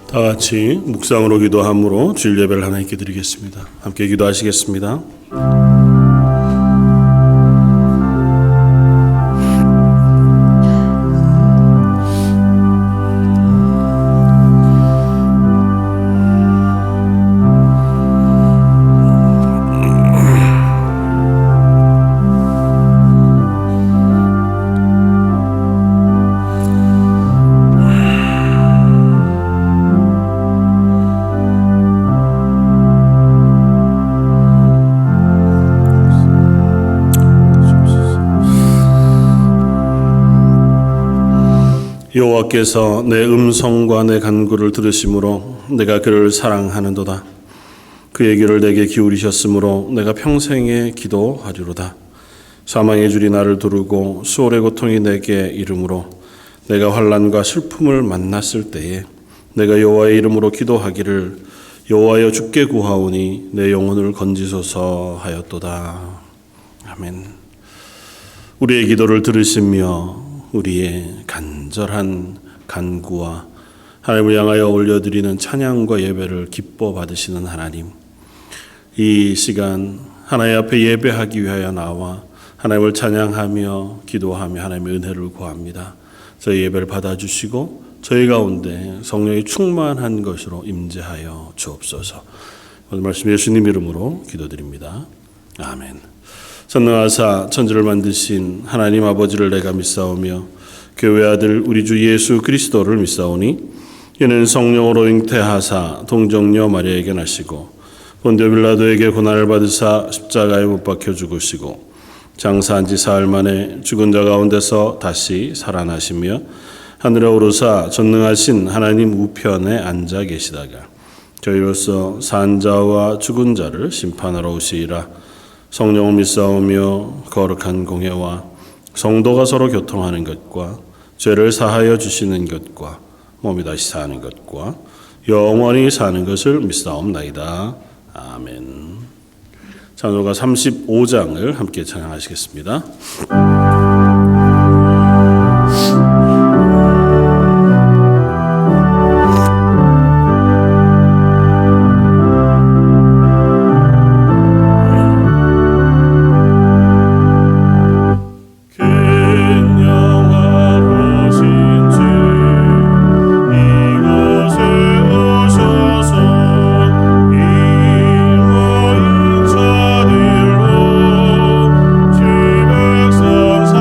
다 같이 묵상으로 기도함으로 주일 예배를 하나님께 드리겠습니다. 함께 기도하시겠습니다. 여호와께서 내 음성과 내 간구를 들으심으로 내가 그를 사랑하는도다. 그의 귀를 내게 기울이셨으므로 내가 평생에 기도하리로다. 사망의 줄이 나를 두르고 수월의 고통이 내게 이르므로 내가 환난과 슬픔을 만났을 때에 내가 여호와의 이름으로 기도하기를 여호와여 주께 구하오니 내 영혼을 건지소서 하였도다. 아멘. 우리의 기도를 들으시며 우리의 간절한 간구와 하나님을 향하여 올려드리는 찬양과 예배를 기뻐 받으시는 하나님, 이 시간 하나님 앞에 예배하기 위하여 나와 하나님을 찬양하며 기도하며 하나님의 은혜를 구합니다. 저희 예배를 받아주시고 저희 가운데 성령이 충만한 것으로 임재하여 주옵소서. 오늘 말씀 예수님 이름으로 기도드립니다. 아멘. 전능하사 천지를 만드신 하나님 아버지를 내가 믿사오며 교회 아들 우리 주 예수 그리스도를 믿사오니 이는 성령으로 잉태하사 동정녀 마리아에게 나시고 본디오 빌라도에게 고난을 받으사 십자가에 못 박혀 죽으시고 장사한 지 사흘 만에 죽은 자 가운데서 다시 살아나시며 하늘에 오르사 전능하신 하나님 우편에 앉아 계시다가 저희로서 산 자와 죽은 자를 심판하러 오시리라. 성령을 믿사오며 거룩한 공회와 성도가 서로 교통하는 것과 죄를 사하여 주시는 것과 몸이 다시 사는 것과 영원히 사는 것을 믿사옵나이다. 아멘. 찬송가 35장을 함께 찬양하시겠습니다. 주 백성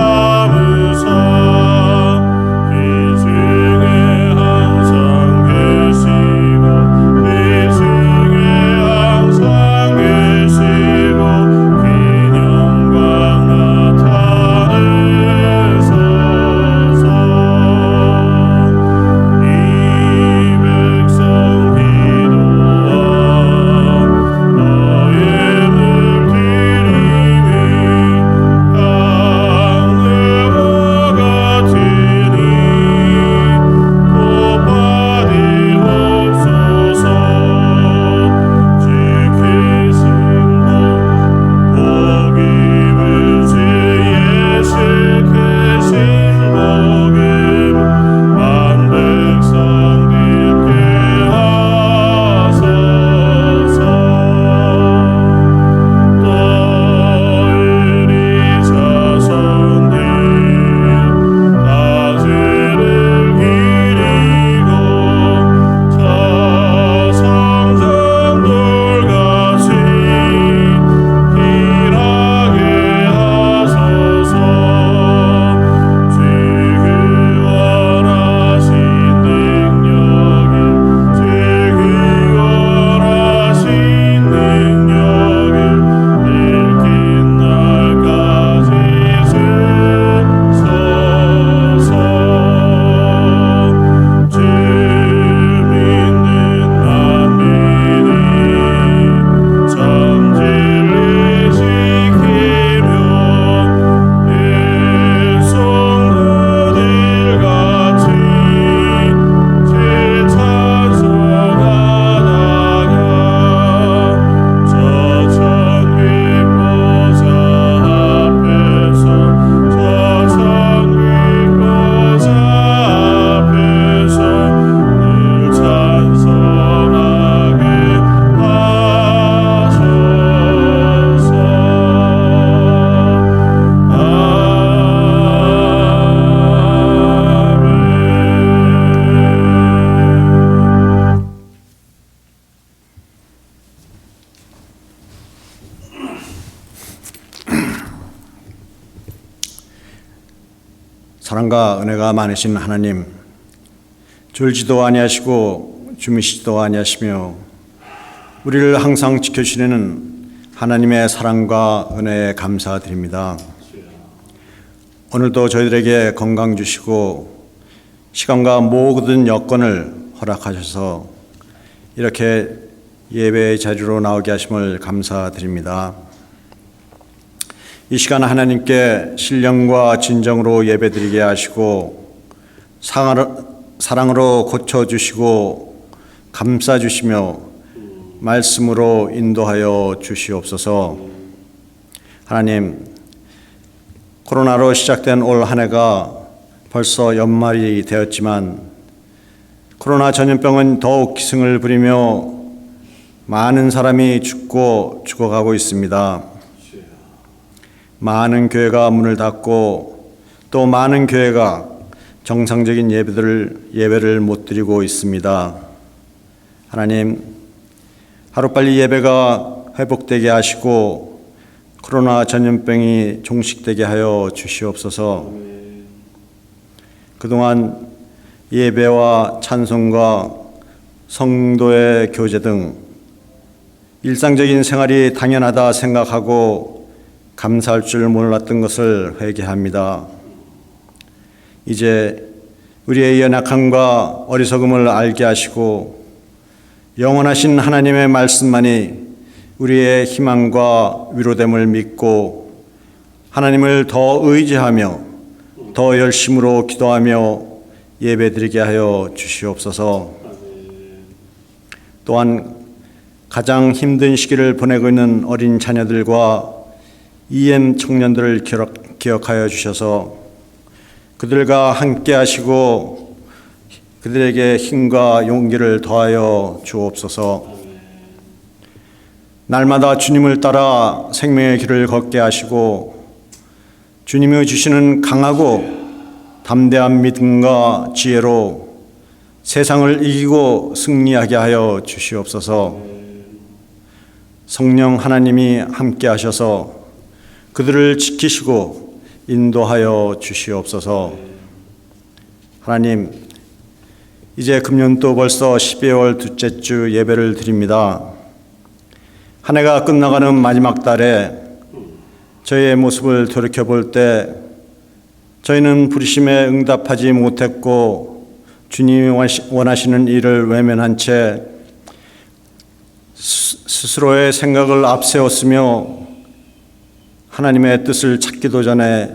사랑과 은혜가 많으신 하나님, 졸지도 아니하시고 주무시지도 아니하시며 우리를 항상 지켜주시는 하나님의 사랑과 은혜에 감사드립니다. 오늘도 저희들에게 건강 주시고 시간과 모든 여건을 허락하셔서 이렇게 예배의 자리로 나오게 하심을 감사드립니다. 이 시간 하나님께 신령과 진정으로 예배드리게 하시고 사랑으로 고쳐주시고 감싸주시며 말씀으로 인도하여 주시옵소서. 하나님, 코로나로 시작된 올 한 해가 벌써 연말이 되었지만 코로나 전염병은 더욱 기승을 부리며 많은 사람이 죽어가고 있습니다. 많은 교회가 문을 닫고 또 많은 교회가 정상적인 예배를 못 드리고 있습니다. 하나님, 하루빨리 예배가 회복되게 하시고 코로나 전염병이 종식되게 하여 주시옵소서. 그동안 예배와 찬송과 성도의 교제 등 일상적인 생활이 당연하다 생각하고 감사할 줄 몰랐던 것을 회개합니다. 이제 우리의 연약함과 어리석음을 알게 하시고 영원하신 하나님의 말씀만이 우리의 희망과 위로됨을 믿고 하나님을 더 의지하며 더 열심으로 기도하며 예배드리게 하여 주시옵소서. 또한 가장 힘든 시기를 보내고 있는 어린 자녀들과 EM 청년들을 기억하여 주셔서 그들과 함께 하시고 그들에게 힘과 용기를 더하여 주옵소서. 날마다 주님을 따라 생명의 길을 걷게 하시고 주님이 주시는 강하고 담대한 믿음과 지혜로 세상을 이기고 승리하게 하여 주시옵소서. 성령 하나님이 함께 하셔서 그들을 지키시고 인도하여 주시옵소서. 하나님, 이제 금년도 벌써 12월 둘째 주 예배를 드립니다. 한 해가 끝나가는 마지막 달에 저희의 모습을 돌이켜볼 때 저희는 부르심에 응답하지 못했고 주님이 원하시는 일을 외면한 채 스스로의 생각을 앞세웠으며 하나님의 뜻을 찾기도 전에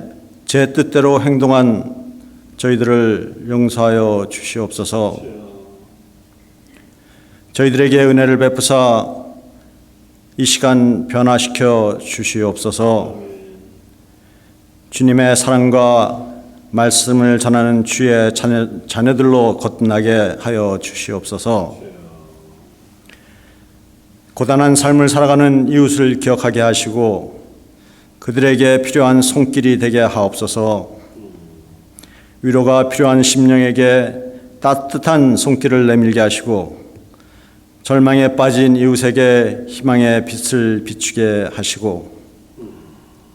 제 뜻대로 행동한 저희들을 용서하여 주시옵소서. 저희들에게 은혜를 베푸사 이 시간 변화시켜 주시옵소서. 주님의 사랑과 말씀을 전하는 주의 자녀들로 거듭나게 하여 주시옵소서. 고단한 삶을 살아가는 이웃을 기억하게 하시고 그들에게 필요한 손길이 되게 하옵소서. 위로가 필요한 심령에게 따뜻한 손길을 내밀게 하시고 절망에 빠진 이웃에게 희망의 빛을 비추게 하시고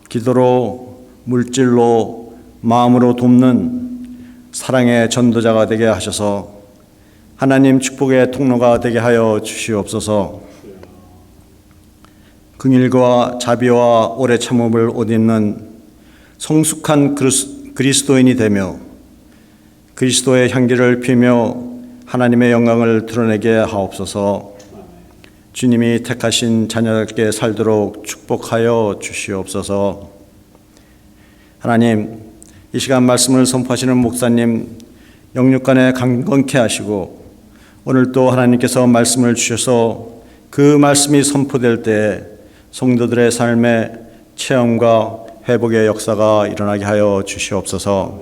기도로 물질로 마음으로 돕는 사랑의 전도자가 되게 하셔서 하나님 축복의 통로가 되게 하여 주시옵소서. 긍휼과 자비와 오래 참음을 옷 입는 성숙한 그리스도인이 되며 그리스도의 향기를 피우며 하나님의 영광을 드러내게 하옵소서. 주님이 택하신 자녀답게 살도록 축복하여 주시옵소서. 하나님, 이 시간 말씀을 선포하시는 목사님 영육간에 강건케 하시고 오늘 또 하나님께서 말씀을 주셔서 그 말씀이 선포될 때에 성도들의 삶에 체험과 회복의 역사가 일어나게 하여 주시옵소서.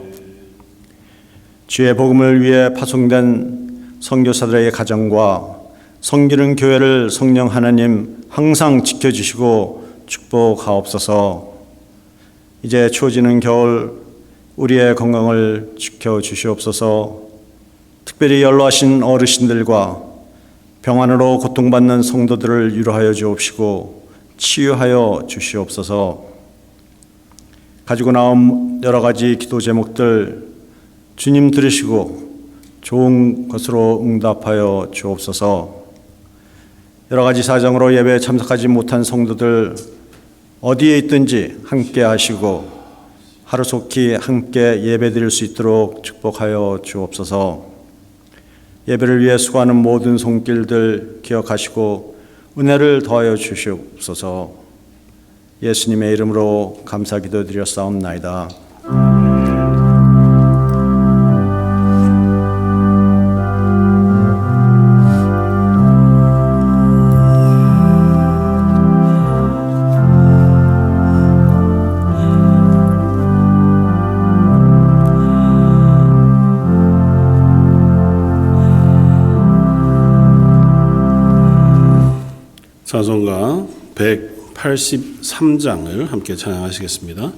주의 복음을 위해 파송된 선교사들의 가정과 섬기는 교회를 성령 하나님 항상 지켜주시고 축복하옵소서. 이제 추워지는 겨울 우리의 건강을 지켜주시옵소서. 특별히 연로하신 어르신들과 병환으로 고통받는 성도들을 위로하여 주옵시고 치유하여 주시옵소서. 가지고 나온 여러 가지 기도 제목들 주님 들으시고 좋은 것으로 응답하여 주옵소서. 여러 가지 사정으로 예배에 참석하지 못한 성도들 어디에 있든지 함께 하시고 하루속히 함께 예배드릴 수 있도록 축복하여 주옵소서. 예배를 위해 수고하는 모든 손길들 기억하시고 은혜를 더하여 주시옵소서. 예수님의 이름으로 감사 기도드렸사옵나이다. 찬송가 183장을 함께 찬양하시겠습니다.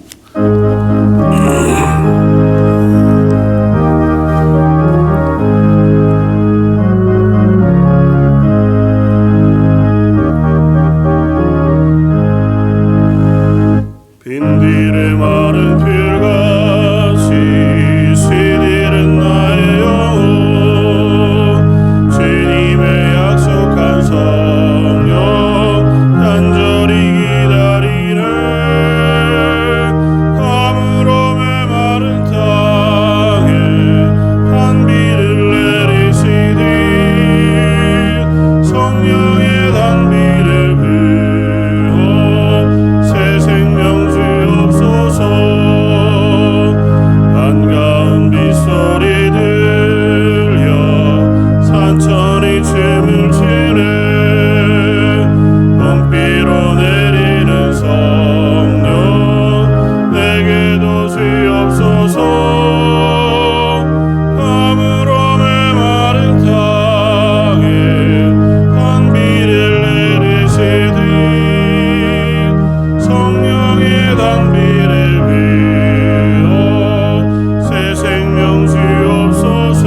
빈들의 마른 필같이 시들은 나의 영혼 주님의 약속한 성령 간절히 기다리네. 가물어 메마른 땅에 단비를 내리시니 성령의 단비를 부어 새 생명 주옵소서. 반가운 빗소리 들려 산천이 춤을 추네. 봄비로 내리는 성령 내게도 주옵소서. 가물어 메마른 땅에 단비를 내리시니 성령의 단비를 비어 새 생명 주옵소서.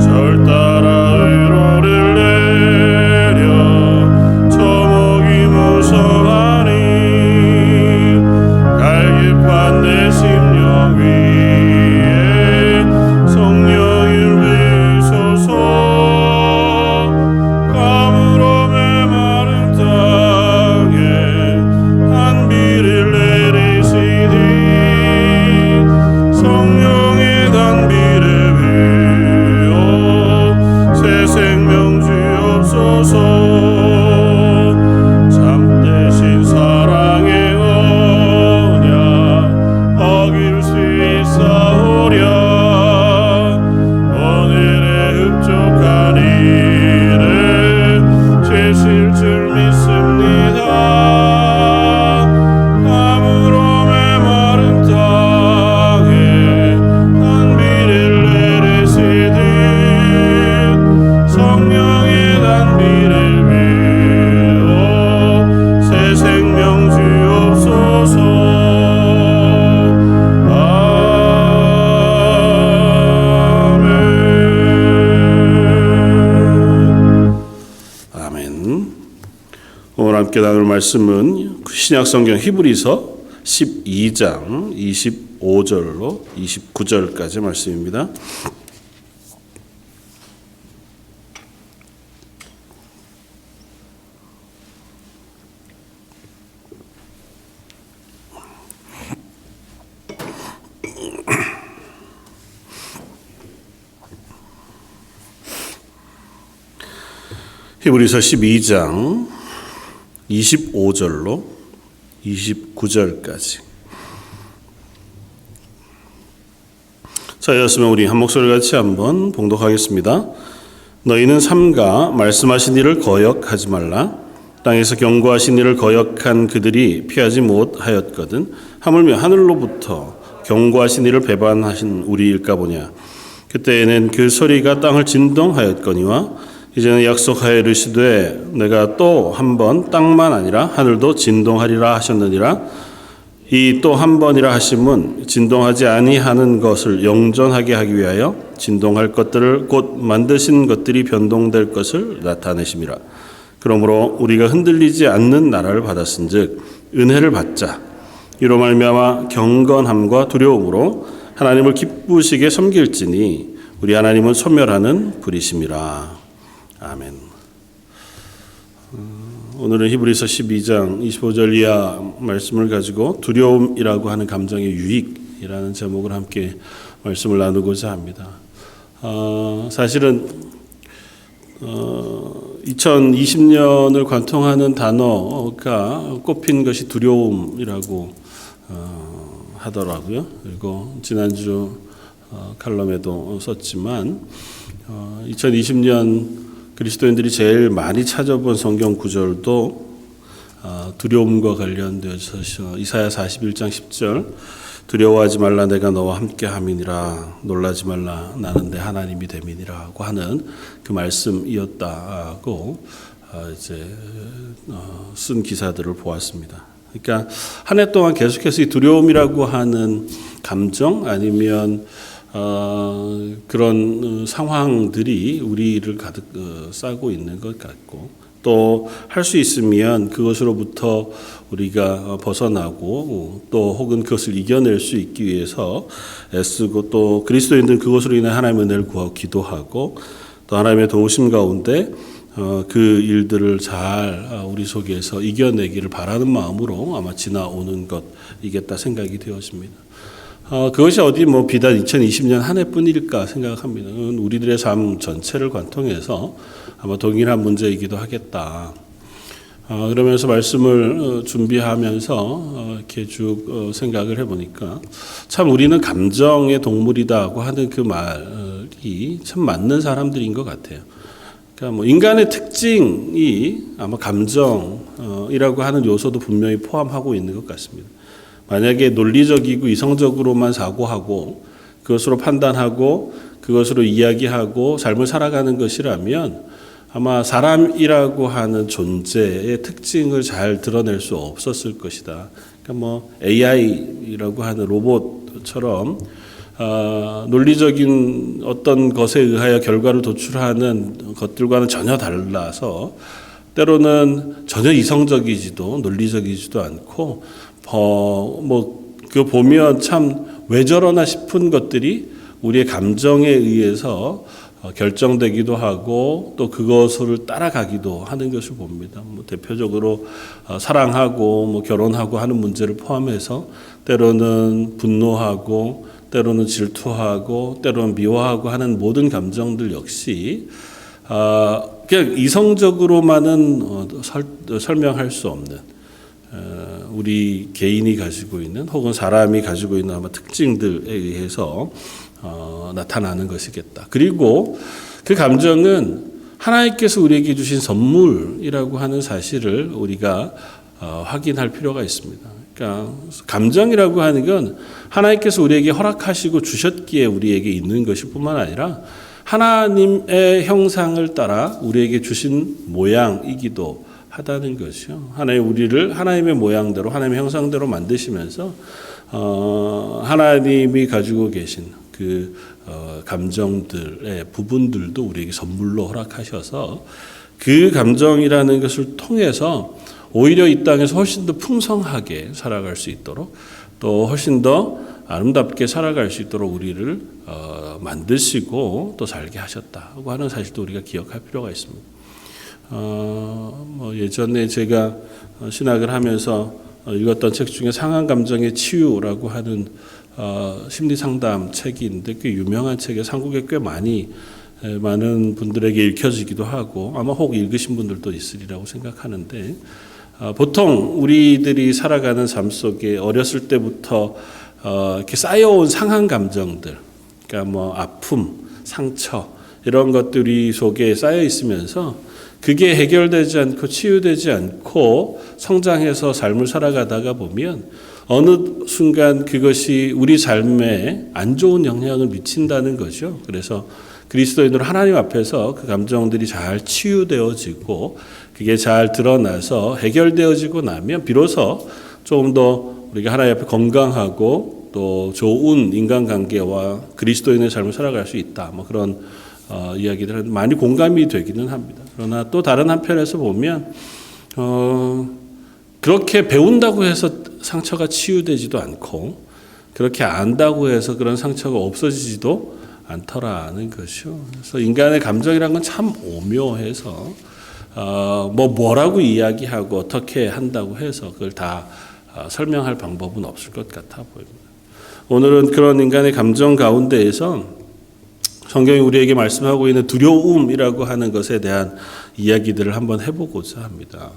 절 따라 위로를 내려 저목이 무성하니 갈급한 내 심령 위에 성령을 비소서. 가물어 메마른 땅에 단비를 내리시니 성령의 단비를 비어 새 생명 주옵소서. 참되신 사랑의 언약 어길 수 있사오랴. 오늘의 흡족한 일에 되실 줄 믿습니다. 가물어 메마른 땅에 단비를 내리시니 성령의 단비를 비어 새 생명 주옵소서. 아멘. 오늘 함께 나눌 말씀은 신약성경 히브리서 12장 25절로 29절까지 말씀입니다. 히브리서 12장 25절로 29절까지. 자, 이었으면 우리 한 목소리 같이 한번 봉독하겠습니다. 너희는 삼가 말씀하신 일을 거역하지 말라. 땅에서 경고하신 일을 거역한 그들이 피하지 못하였거든 하물며 하늘로부터 경고하신 일을 배반하신 우리일까 보냐. 그때에는 그 소리가 땅을 진동하였거니와 이제는 약속하여 이르시되 내가 또 한 번 땅만 아니라 하늘도 진동하리라 하셨느니라. 이 또 한 번이라 하심은 진동하지 아니하는 것을 영전하게 하기 위하여 진동할 것들을 곧 만드신 것들이 변동될 것을 나타내심이라. 그러므로 우리가 흔들리지 않는 나라를 받았은즉 은혜를 받자. 이로 말미암아 경건함과 두려움으로 하나님을 기쁘시게 섬길지니 우리 하나님은 소멸하는 불이심이라. 아멘. 오늘은 히브리서 12장 25절 이하 말씀을 가지고 두려움이라고 하는 감정의 유익이라는 제목을 함께 말씀을 나누고자 합니다. 사실은 2020년을 관통하는 단어가 꼽힌 것이 두려움이라고 하더라고요. 그리고 지난주 칼럼에도 썼지만 2020년 그리스도인들이 제일 많이 찾아본 성경 구절도 두려움과 관련되어서 이사야 41장 10절 두려워하지 말라 내가 너와 함께 함이니라 놀라지 말라 나는 내 하나님이 됨이니라고 하는 그 말씀이었다고 이제 쓴 기사들을 보았습니다. 그러니까 한 해 동안 계속해서 이 두려움이라고 하는 감정 아니면 그런 상황들이 우리를 가득 싸고 있는 것 같고 또 할 수 있으면 그것으로부터 우리가 벗어나고 또 혹은 그것을 이겨낼 수 있기 위해서 애쓰고 또 그리스도인들은 그것으로 인해 하나님의 은혜를 구하고 기도하고 또 하나님의 도우심 가운데 그 일들을 잘 우리 속에서 이겨내기를 바라는 마음으로 아마 지나오는 것이겠다 생각이 되었습니다. 그것이 어디 비단 2020년 한 해뿐일까 생각합니다. 우리들의 삶 전체를 관통해서 아마 동일한 문제이기도 하겠다. 그러면서 말씀을 준비하면서 이렇게 쭉 생각을 해보니까 참 우리는 감정의 동물이다고 하는 그 말이 참 맞는 사람들인 것 같아요. 그러니까 인간의 특징이 아마 감정이라고 하는 요소도 분명히 포함하고 있는 것 같습니다. 만약에 논리적이고 이성적으로만 사고하고 그것으로 판단하고 그것으로 이야기하고 삶을 살아가는 것이라면 아마 사람이라고 하는 존재의 특징을 잘 드러낼 수 없었을 것이다. 그러니까 AI라고 하는 로봇처럼 논리적인 어떤 것에 의하여 결과를 도출하는 것들과는 전혀 달라서 때로는 전혀 이성적이지도 논리적이지도 않고 그거 보면 참 왜 저러나 싶은 것들이 우리의 감정에 의해서 결정되기도 하고 또 그것을 따라가기도 하는 것을 봅니다. 대표적으로 사랑하고 결혼하고 하는 문제를 포함해서 때로는 분노하고 때로는 질투하고 때로는 미워하고 하는 모든 감정들 역시 그냥 이성적으로만은 설명할 수 없는 우리 개인이 가지고 있는 혹은 사람이 가지고 있는 아마 특징들에 의해서 나타나는 것이겠다. 그리고 그 감정은 하나님께서 우리에게 주신 선물이라고 하는 사실을 우리가 확인할 필요가 있습니다. 그러니까 감정이라고 하는 건 하나님께서 우리에게 허락하시고 주셨기에 우리에게 있는 것일 뿐만 아니라 하나님의 형상을 따라 우리에게 주신 모양이기도 하다는 것이요. 하나님 우리를 하나님의 모양대로 하나님의 형상대로 만드시면서 하나님이 가지고 계신 그 감정들의 부분들도 우리에게 선물로 허락하셔서 그 감정이라는 것을 통해서 오히려 이 땅에서 훨씬 더 풍성하게 살아갈 수 있도록 또 훨씬 더 아름답게 살아갈 수 있도록 우리를 만드시고 또 살게 하셨다고 하는 사실도 우리가 기억할 필요가 있습니다. 예전에 제가 신학을 하면서 읽었던 책 중에 상한 감정의 치유라고 하는 심리 상담 책이 있는데 꽤 유명한 책에 한국에 꽤 많은 분들에게 읽혀지기도 하고 아마 혹 읽으신 분들도 있으리라고 생각하는데 보통 우리들이 살아가는 삶 속에 어렸을 때부터 이렇게 쌓여온 상한 감정들, 그러니까 아픔, 상처 이런 것들이 속에 쌓여 있으면서 그게 해결되지 않고 치유되지 않고 성장해서 삶을 살아가다가 보면 어느 순간 그것이 우리 삶에 안 좋은 영향을 미친다는 거죠. 그래서 그리스도인으로 하나님 앞에서 그 감정들이 잘 치유되어지고 그게 잘 드러나서 해결되어지고 나면 비로소 조금 더 우리가 하나님 앞에 건강하고 또 좋은 인간관계와 그리스도인의 삶을 살아갈 수 있다. 그런 이야기들은 많이 공감이 되기는 합니다. 그러나 또 다른 한편에서 보면 그렇게 배운다고 해서 상처가 치유되지도 않고 그렇게 안다고 해서 그런 상처가 없어지지도 않더라는 것이요. 그래서 인간의 감정이란 건 참 오묘해서 뭐라고 이야기하고 어떻게 한다고 해서 그걸 다 설명할 방법은 없을 것 같아 보입니다. 오늘은 그런 인간의 감정 가운데에서 성경이 우리에게 말씀하고 있는 두려움이라고 하는 것에 대한 이야기들을 한번 해보고자 합니다.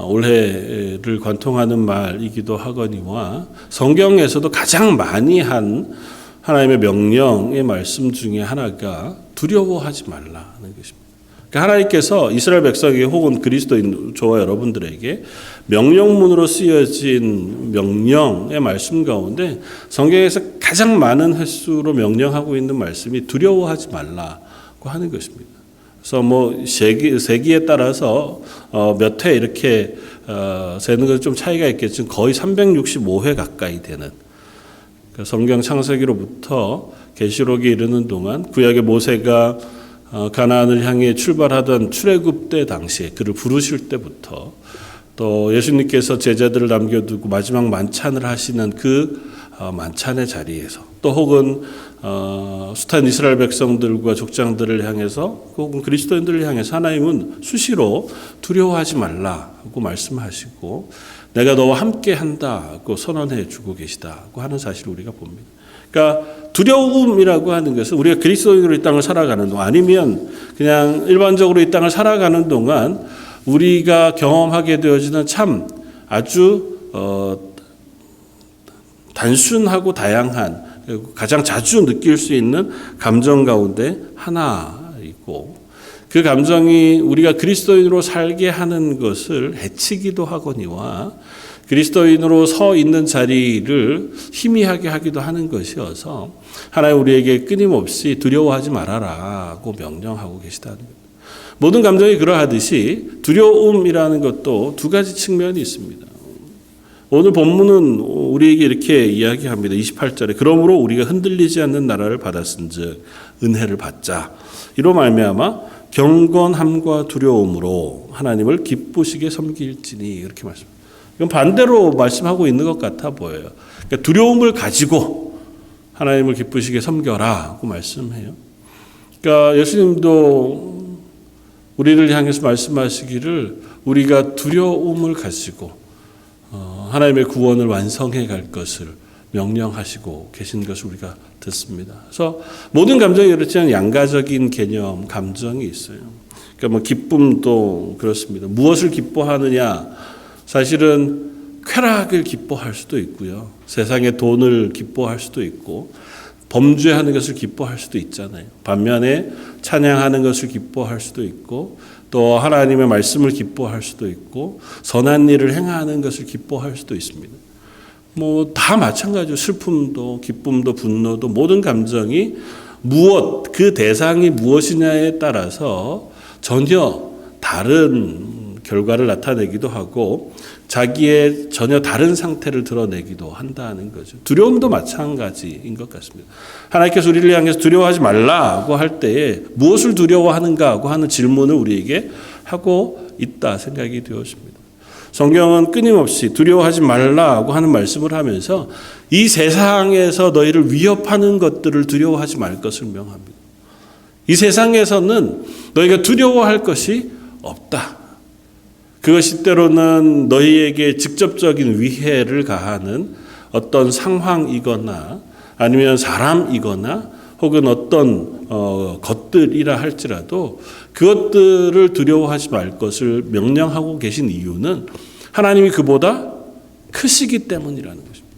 올해를 관통하는 말이기도 하거니와 성경에서도 가장 많이 한 하나님의 명령의 말씀 중에 하나가 두려워하지 말라는 것입니다. 그러니까 하나님께서 이스라엘 백성에게 혹은 그리스도인 저와 여러분들에게 명령문으로 쓰여진 명령의 말씀 가운데 성경에서 가장 많은 횟수로 명령하고 있는 말씀이 두려워하지 말라고 하는 것입니다. 그래서 세기에 따라서 몇 회 이렇게 세는 것은 좀 차이가 있겠지만 거의 365회 가까이 되는 성경 창세기로부터 계시록에 이르는 동안 구약의 모세가 가나안을 향해 출발하던 출애굽 때 당시에 그를 부르실 때부터 또 예수님께서 제자들을 남겨두고 마지막 만찬을 하시는 그 만찬의 자리에서 또 혹은 숱한 이스라엘 백성들과 족장들을 향해서 혹은 그리스도인들을 향해서 하나님은 수시로 두려워하지 말라고 말씀하시고 내가 너와 함께 한다고 선언해 주고 계시다고 하는 사실을 우리가 봅니다. 그러니까 두려움이라고 하는 것은 우리가 그리스도인으로 이 땅을 살아가는 동안 아니면 그냥 일반적으로 이 땅을 살아가는 동안 우리가 경험하게 되어지는 참 아주 단순하고 다양한 가장 자주 느낄 수 있는 감정 가운데 하나이고 그 감정이 우리가 그리스도인으로 살게 하는 것을 해치기도 하거니와 그리스도인으로 서 있는 자리를 희미하게 하기도 하는 것이어서 하나님 우리에게 끊임없이 두려워하지 말아라고 명령하고 계시다는 겁니다. 모든 감정이 그러하듯이 두려움이라는 것도 두 가지 측면이 있습니다. 오늘 본문은 우리에게 이렇게 이야기합니다. 28절에 그러므로 우리가 흔들리지 않는 나라를 받았은즉 은혜를 받자. 이로 말미암아 경건함과 두려움으로 하나님을 기쁘시게 섬길지니 이렇게 말씀합니다. 이건 반대로 말씀하고 있는 것 같아 보여요. 그러니까 두려움을 가지고 하나님을 기쁘시게 섬겨라고 말씀해요. 그러니까 예수님도 우리를 향해서 말씀하시기를 우리가 두려움을 가지고 하나님의 구원을 완성해 갈 것을 명령하시고 계신 것을 우리가 듣습니다. 그래서 모든 감정이 그렇지만 양가적인 개념, 감정이 있어요. 그러니까 기쁨도 그렇습니다. 무엇을 기뻐하느냐? 사실은 쾌락을 기뻐할 수도 있고요. 세상의 돈을 기뻐할 수도 있고 범죄하는 것을 기뻐할 수도 있잖아요. 반면에 찬양하는 것을 기뻐할 수도 있고 또 하나님의 말씀을 기뻐할 수도 있고 선한 일을 행하는 것을 기뻐할 수도 있습니다. 다 마찬가지로 슬픔도 기쁨도 분노도 모든 감정이 그 대상이 무엇이냐에 따라서 전혀 다른 결과를 나타내기도 하고 자기의 전혀 다른 상태를 드러내기도 한다는 거죠. 두려움도 마찬가지인 것 같습니다. 하나님께서 우리를 향해서 두려워하지 말라고 할 때에 무엇을 두려워하는가 하는 질문을 우리에게 하고 있다 생각이 되었습니다. 성경은 끊임없이 두려워하지 말라고 하는 말씀을 하면서 이 세상에서 너희를 위협하는 것들을 두려워하지 말 것을 명합니다. 이 세상에서는 너희가 두려워할 것이 없다. 그것이 때로는 너희에게 직접적인 위해를 가하는 어떤 상황이거나 아니면 사람이거나 혹은 어떤 것들이라 할지라도 그것들을 두려워하지 말 것을 명령하고 계신 이유는 하나님이 그보다 크시기 때문이라는 것입니다.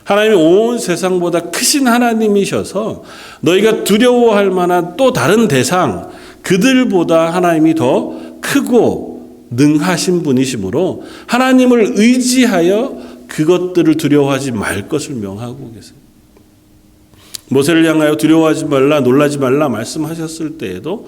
하나님이 온 세상보다 크신 하나님이셔서 너희가 두려워할 만한 또 다른 대상, 그들보다 하나님이 더 크고 능하신 분이시므로 하나님을 의지하여 그것들을 두려워하지 말 것을 명하고 계세요. 모세를 향하여 두려워하지 말라, 놀라지 말라 말씀하셨을 때에도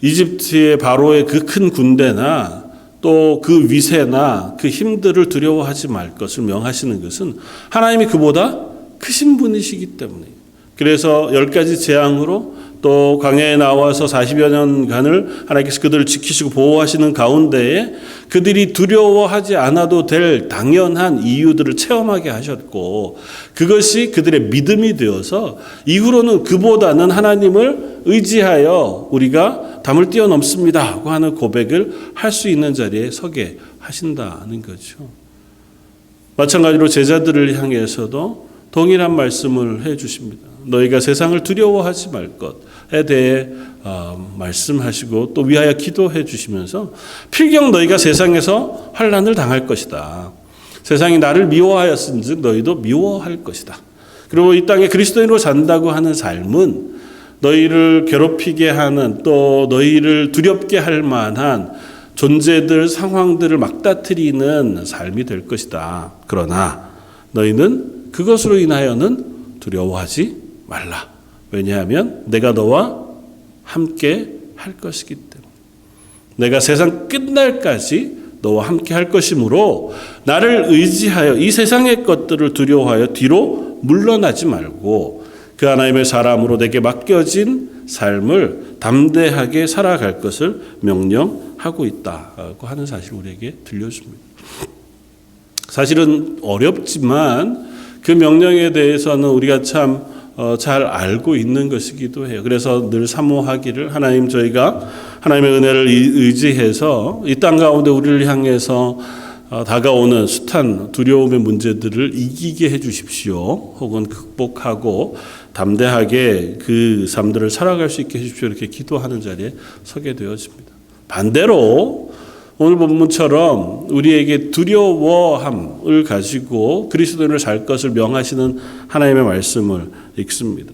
이집트의 바로의 그 큰 군대나 또 그 위세나 그 힘들을 두려워하지 말 것을 명하시는 것은 하나님이 그보다 크신 분이시기 때문이에요. 그래서 10가지 재앙으로 또 광야에 나와서 40여 년간을 하나님께서 그들을 지키시고 보호하시는 가운데에 그들이 두려워하지 않아도 될 당연한 이유들을 체험하게 하셨고, 그것이 그들의 믿음이 되어서 이후로는 그보다는 하나님을 의지하여 우리가 담을 뛰어넘습니다 하는 고백을 할 수 있는 자리에 서게 하신다는 거죠. 마찬가지로 제자들을 향해서도 동일한 말씀을 해 주십니다. 너희가 세상을 두려워하지 말 것에 대해 말씀하시고 또 위하여 기도해 주시면서 필경 너희가 세상에서 환난을 당할 것이다. 세상이 나를 미워하였은즉 너희도 미워할 것이다. 그리고 이 땅에 그리스도인으로 산다고 하는 삶은 너희를 괴롭히게 하는, 또 너희를 두렵게 할 만한 존재들, 상황들을 막다트리는 삶이 될 것이다. 그러나 너희는 그것으로 인하여는 두려워하지 말라. 왜냐하면 내가 너와 함께 할 것이기 때문에. 내가 세상 끝날까지 너와 함께 할 것이므로 나를 의지하여 이 세상의 것들을 두려워하여 뒤로 물러나지 말고 그 하나님의 사람으로 내게 맡겨진 삶을 담대하게 살아갈 것을 명령하고 있다고 하는 사실을 우리에게 들려줍니다. 사실은 어렵지만 그 명령에 대해서는 우리가 참 잘 알고 있는 것이기도 해요. 그래서 늘 사모하기를, 하나님, 저희가 하나님의 은혜를 의지해서 이 땅 가운데 우리를 향해서 다가오는 숱한 두려움의 문제들을 이기게 해 주십시오. 혹은 극복하고 담대하게 그 삶들을 살아갈 수 있게 해 주십시오. 이렇게 기도하는 자리에 서게 되어집니다. 반대로 오늘 본문처럼 우리에게 두려워함을 가지고 그리스도인으로 살 것을 명하시는 하나님의 말씀을 읽습니다.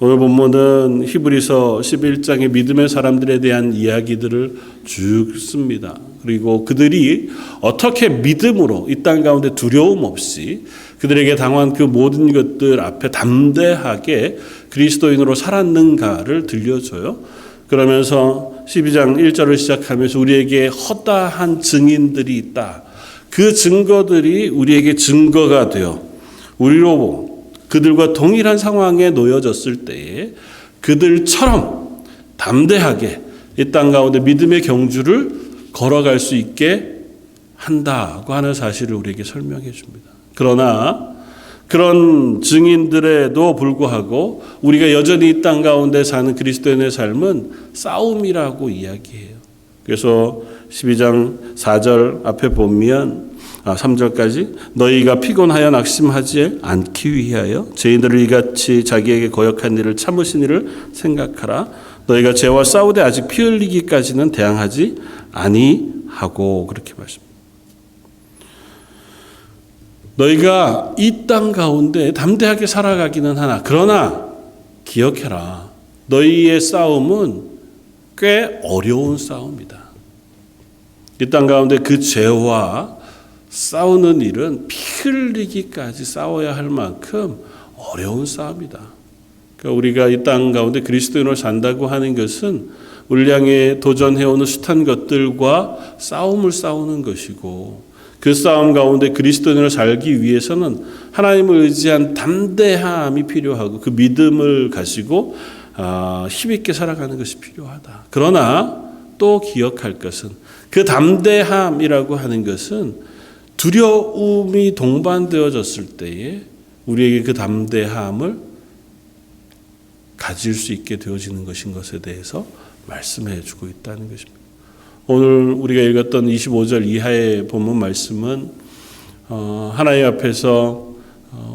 오늘 본문은 히브리서 11장의 믿음의 사람들에 대한 이야기들을 쭉 씁니다. 그리고 그들이 어떻게 믿음으로 이 땅 가운데 두려움 없이 그들에게 당한 그 모든 것들 앞에 담대하게 그리스도인으로 살았는가를 들려줘요. 그러면서 12장 1절을 시작하면서 우리에게 허다한 증인들이 있다. 그 증거들이 우리에게 증거가 되어 우리로 그들과 동일한 상황에 놓여졌을 때에 그들처럼 담대하게 이 땅 가운데 믿음의 경주를 걸어갈 수 있게 한다고 하는 사실을 우리에게 설명해 줍니다. 그러나 그런 증인들에도 불구하고 우리가 여전히 이 땅 가운데 사는 그리스도인의 삶은 싸움이라고 이야기해요. 그래서 12장 4절 앞에 보면 3절까지 너희가 피곤하여 낙심하지 않기 위하여 죄인들을 이같이 자기에게 거역한 일을 참으신 일을 생각하라. 너희가 죄와 싸우되 아직 피 흘리기까지는 대항하지 아니하고, 그렇게 말씀합니다. 너희가 이 땅 가운데 담대하게 살아가기는 하나, 그러나 기억해라. 너희의 싸움은 꽤 어려운 싸움이다. 이 땅 가운데 그 죄와 싸우는 일은 피 흘리기까지 싸워야 할 만큼 어려운 싸움이다. 그러니까 우리가 이 땅 가운데 그리스도인으로 산다고 하는 것은 우리를 향해 도전해오는 숱한 것들과 싸움을 싸우는 것이고, 그 싸움 가운데 그리스도인으로 살기 위해서는 하나님을 의지한 담대함이 필요하고 그 믿음을 가지고 힘있게 살아가는 것이 필요하다. 그러나 또 기억할 것은 그 담대함이라고 하는 것은 두려움이 동반되어졌을 때에 우리에게 그 담대함을 가질 수 있게 되어지는 것인 것에 대해서 말씀해 주고 있다는 것입니다. 오늘 우리가 읽었던 25절 이하의 본문 말씀은 하나님 앞에서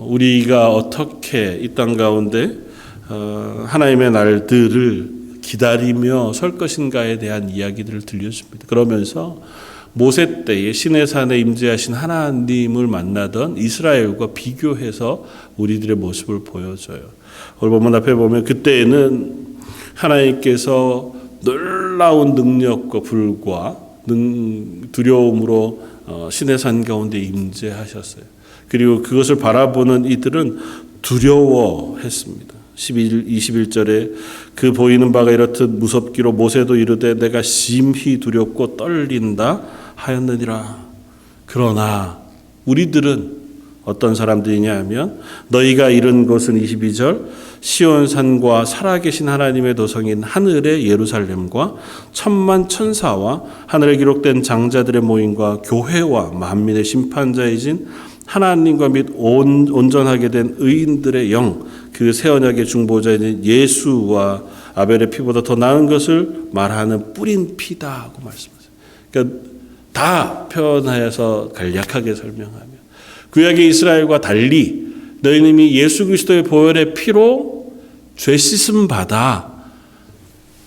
우리가 어떻게 이 땅 가운데 하나님의 날들을 기다리며 설 것인가에 대한 이야기들을 들려줍니다. 그러면서 모세 때에 시내산에 임재하신 하나님을 만나던 이스라엘과 비교해서 우리들의 모습을 보여줘요. 오늘 본문 앞에 보면 그때에는 하나님께서 놀라운 능력과 불과 두려움으로 시내산 가운데 임재하셨어요. 그리고 그것을 바라보는 이들은 두려워했습니다. 21절에 그 보이는 바가 이렇듯 무섭기로 모세도 이르되 내가 심히 두렵고 떨린다 하였느니라. 그러나 우리들은 어떤 사람들이냐 하면 너희가 이른 것은 22절 시온산과 살아계신 하나님의 도성인 하늘의 예루살렘과 천만 천사와 하늘에 기록된 장자들의 모임과 교회와 만민의 심판자이신 하나님과 및 온전하게 된 의인들의 영, 그 새 언약의 중보자인 예수와 아벨의 피보다 더 나은 것을 말하는 뿌린 피다 하고 말씀하세요. 그러니까 다 표현하여서 간략하게 설명하며 구약의 이스라엘과 달리 너희는 이미 예수 그리스도의 보혈의 피로 죄 씻음 받아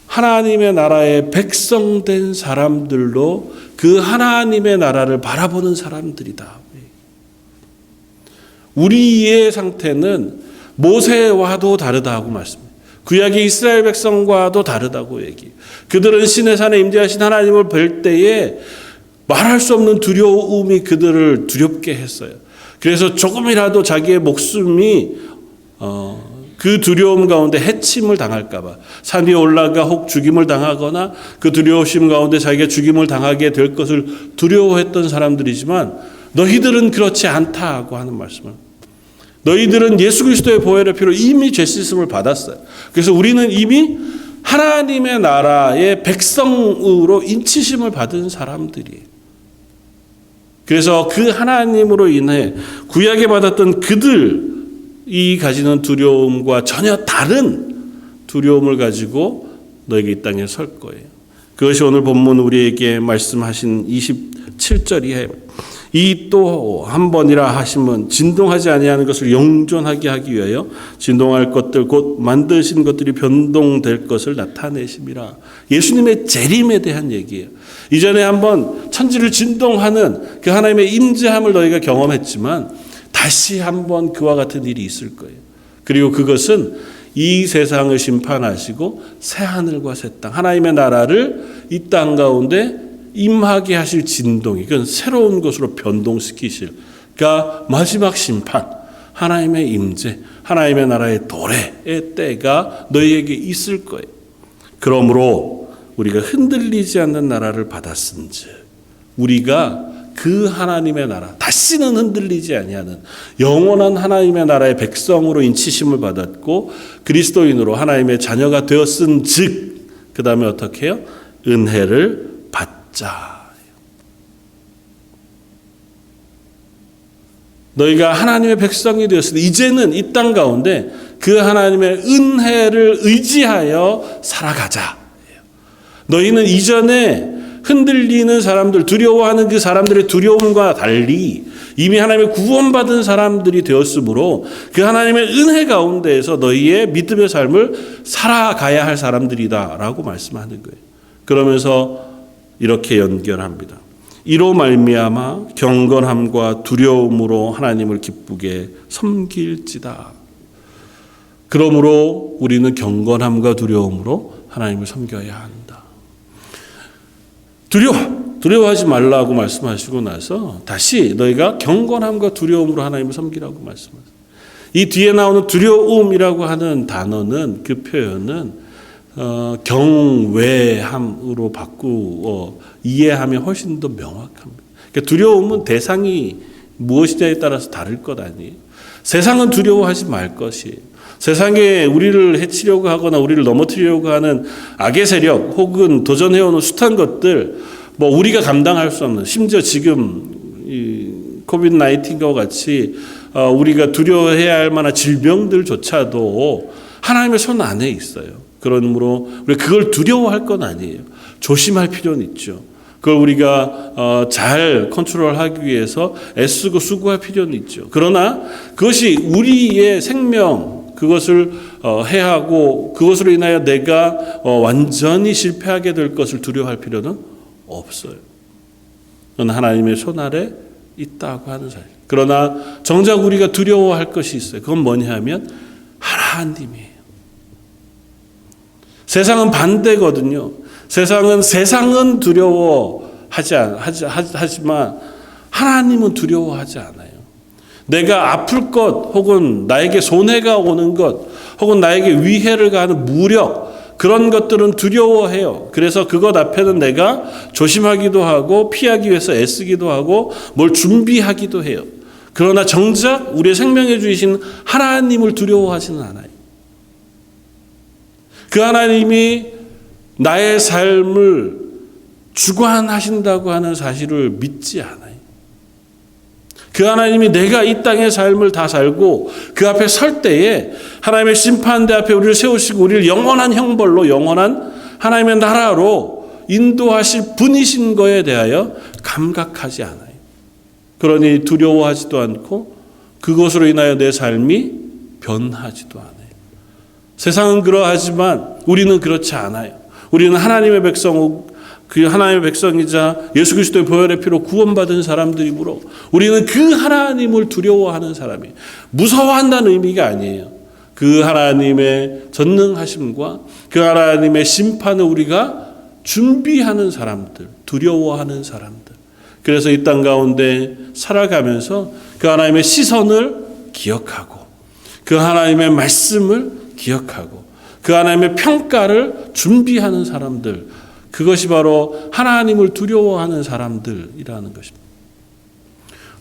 하나님의 나라의 백성된 사람들로 그 하나님의 나라를 바라보는 사람들이다. 우리의 상태는 모세와도 다르다고 말씀해요. 구약의 이스라엘 백성과도 다르다고 얘기해요. 그들은 신의 산에 임재하신 하나님을 뵐 때에 말할 수 없는 두려움이 그들을 두렵게 했어요. 그래서 조금이라도 자기의 목숨이 그 두려움 가운데 해침을 당할까 봐 산 위에 올라가 혹 죽임을 당하거나 그 두려우심 가운데 자기가 죽임을 당하게 될 것을 두려워했던 사람들이지만 너희들은 그렇지 않다고 하는 말씀을. 너희들은 예수 그리스도의 보혈의 피로 이미 죄 씻음을 받았어요. 그래서 우리는 이미 하나님의 나라의 백성으로 인치심을 받은 사람들이에요. 그래서 그 하나님으로 인해 구약에 받았던 그들이 가지는 두려움과 전혀 다른 두려움을 가지고 너에게 이 땅에 설 거예요. 그것이 오늘 본문 우리에게 말씀하신 27절이에요. 이 또 한 번이라 하시면 진동하지 아니하는 것을 영존하게 하기 위하여 진동할 것들 곧 만드신 것들이 변동될 것을 나타내심이라. 예수님의 재림에 대한 얘기예요. 이전에 한번 천지를 진동하는 그 하나님의 임재함을 너희가 경험했지만 다시 한번 그와 같은 일이 있을 거예요. 그리고 그것은 이 세상을 심판하시고 새 하늘과 새 땅, 하나님의 나라를 이 땅 가운데 임하게 하실 진동이, 그건 새로운 것으로 변동시키실, 그러니까 마지막 심판, 하나님의 임재, 하나님의 나라의 도래의 때가 너희에게 있을 거예요. 그러므로 우리가 흔들리지 않는 나라를 받았은즉 우리가 그 하나님의 나라, 다시는 흔들리지 아니하는 영원한 하나님의 나라의 백성으로 인치심을 받았고 그리스도인으로 하나님의 자녀가 되었은즉 그 다음에 어떻게 해요? 은혜를 받자. 너희가 하나님의 백성이 되었으니 이제는 이 땅 가운데 그 하나님의 은혜를 의지하여 살아가자. 너희는 이전에 흔들리는 사람들, 두려워하는 그 사람들의 두려움과 달리 이미 하나님의 구원받은 사람들이 되었으므로 그 하나님의 은혜 가운데에서 너희의 믿음의 삶을 살아가야 할 사람들이다라고 말씀하는 거예요. 그러면서 이렇게 연결합니다. 이로 말미암아 경건함과 두려움으로 하나님을 기쁘게 섬길지다. 그러므로 우리는 경건함과 두려움으로 하나님을 섬겨야 한다. 두려워하지 말라고 말씀하시고 나서 다시 너희가 경건함과 두려움으로 하나님을 섬기라고 말씀하세요. 이 뒤에 나오는 두려움이라고 하는 단어는, 그 표현은 경외함으로 바꾸어 이해하면 훨씬 더 명확합니다. 그러니까 두려움은 대상이 무엇이냐에 따라서 다를 것 아니에요. 세상은 두려워하지 말 것이에요. 세상에 우리를 해치려고 하거나 우리를 넘어뜨리려고 하는 악의 세력 혹은 도전해오는 숱한 것들, 뭐 우리가 감당할 수 없는, 심지어 지금 이 코비드 19과 같이 우리가 두려워해야 할 만한 질병들조차도 하나님의 손 안에 있어요. 그러므로 우리 그걸 두려워할 건 아니에요. 조심할 필요는 있죠. 그걸 우리가 잘 컨트롤하기 위해서 애쓰고 수고할 필요는 있죠. 그러나 그것이 우리의 생명, 그것을 해하고 그것으로 인하여 내가 완전히 실패하게 될 것을 두려워할 필요는 없어요. 그건 하나님의 손 아래 있다고 하는 사실. 그러나 정작 우리가 두려워할 것이 있어요. 그건 뭐냐 하면 하나님이에요. 세상은 반대거든요. 세상은 두려워하지만 하나님은 두려워하지 않아요. 내가 아플 것 혹은 나에게 손해가 오는 것 혹은 나에게 위해를 가하는 무력, 그런 것들은 두려워해요. 그래서 그것 앞에는 내가 조심하기도 하고 피하기 위해서 애쓰기도 하고 뭘 준비하기도 해요. 그러나 정작 우리의 생명에 주이신 하나님을 두려워하지는 않아요. 그 하나님이 나의 삶을 주관하신다고 하는 사실을 믿지 않아요. 그 하나님이 내가 이 땅의 삶을 다 살고 그 앞에 설 때에 하나님의 심판대 앞에 우리를 세우시고 우리를 영원한 형벌로 영원한 하나님의 나라로 인도하실 분이신 거에 대하여 감각하지 않아요. 그러니 두려워하지도 않고 그것으로 인하여 내 삶이 변하지도 않아요. 세상은 그러하지만 우리는 그렇지 않아요. 우리는 하나님의 백성, 그 하나님의 백성이자 예수 그리스도의 보혈의 피로 구원받은 사람들이므로 우리는 그 하나님을 두려워하는 사람이에요. 무서워한다는 의미가 아니에요. 그 하나님의 전능하심과 그 하나님의 심판을 우리가 준비하는 사람들, 두려워하는 사람들. 그래서 이 땅 가운데 살아가면서 그 하나님의 시선을 기억하고 그 하나님의 말씀을 기억하고 그 하나님의 평가를 준비하는 사람들, 그것이 바로 하나님을 두려워하는 사람들이라는 것입니다.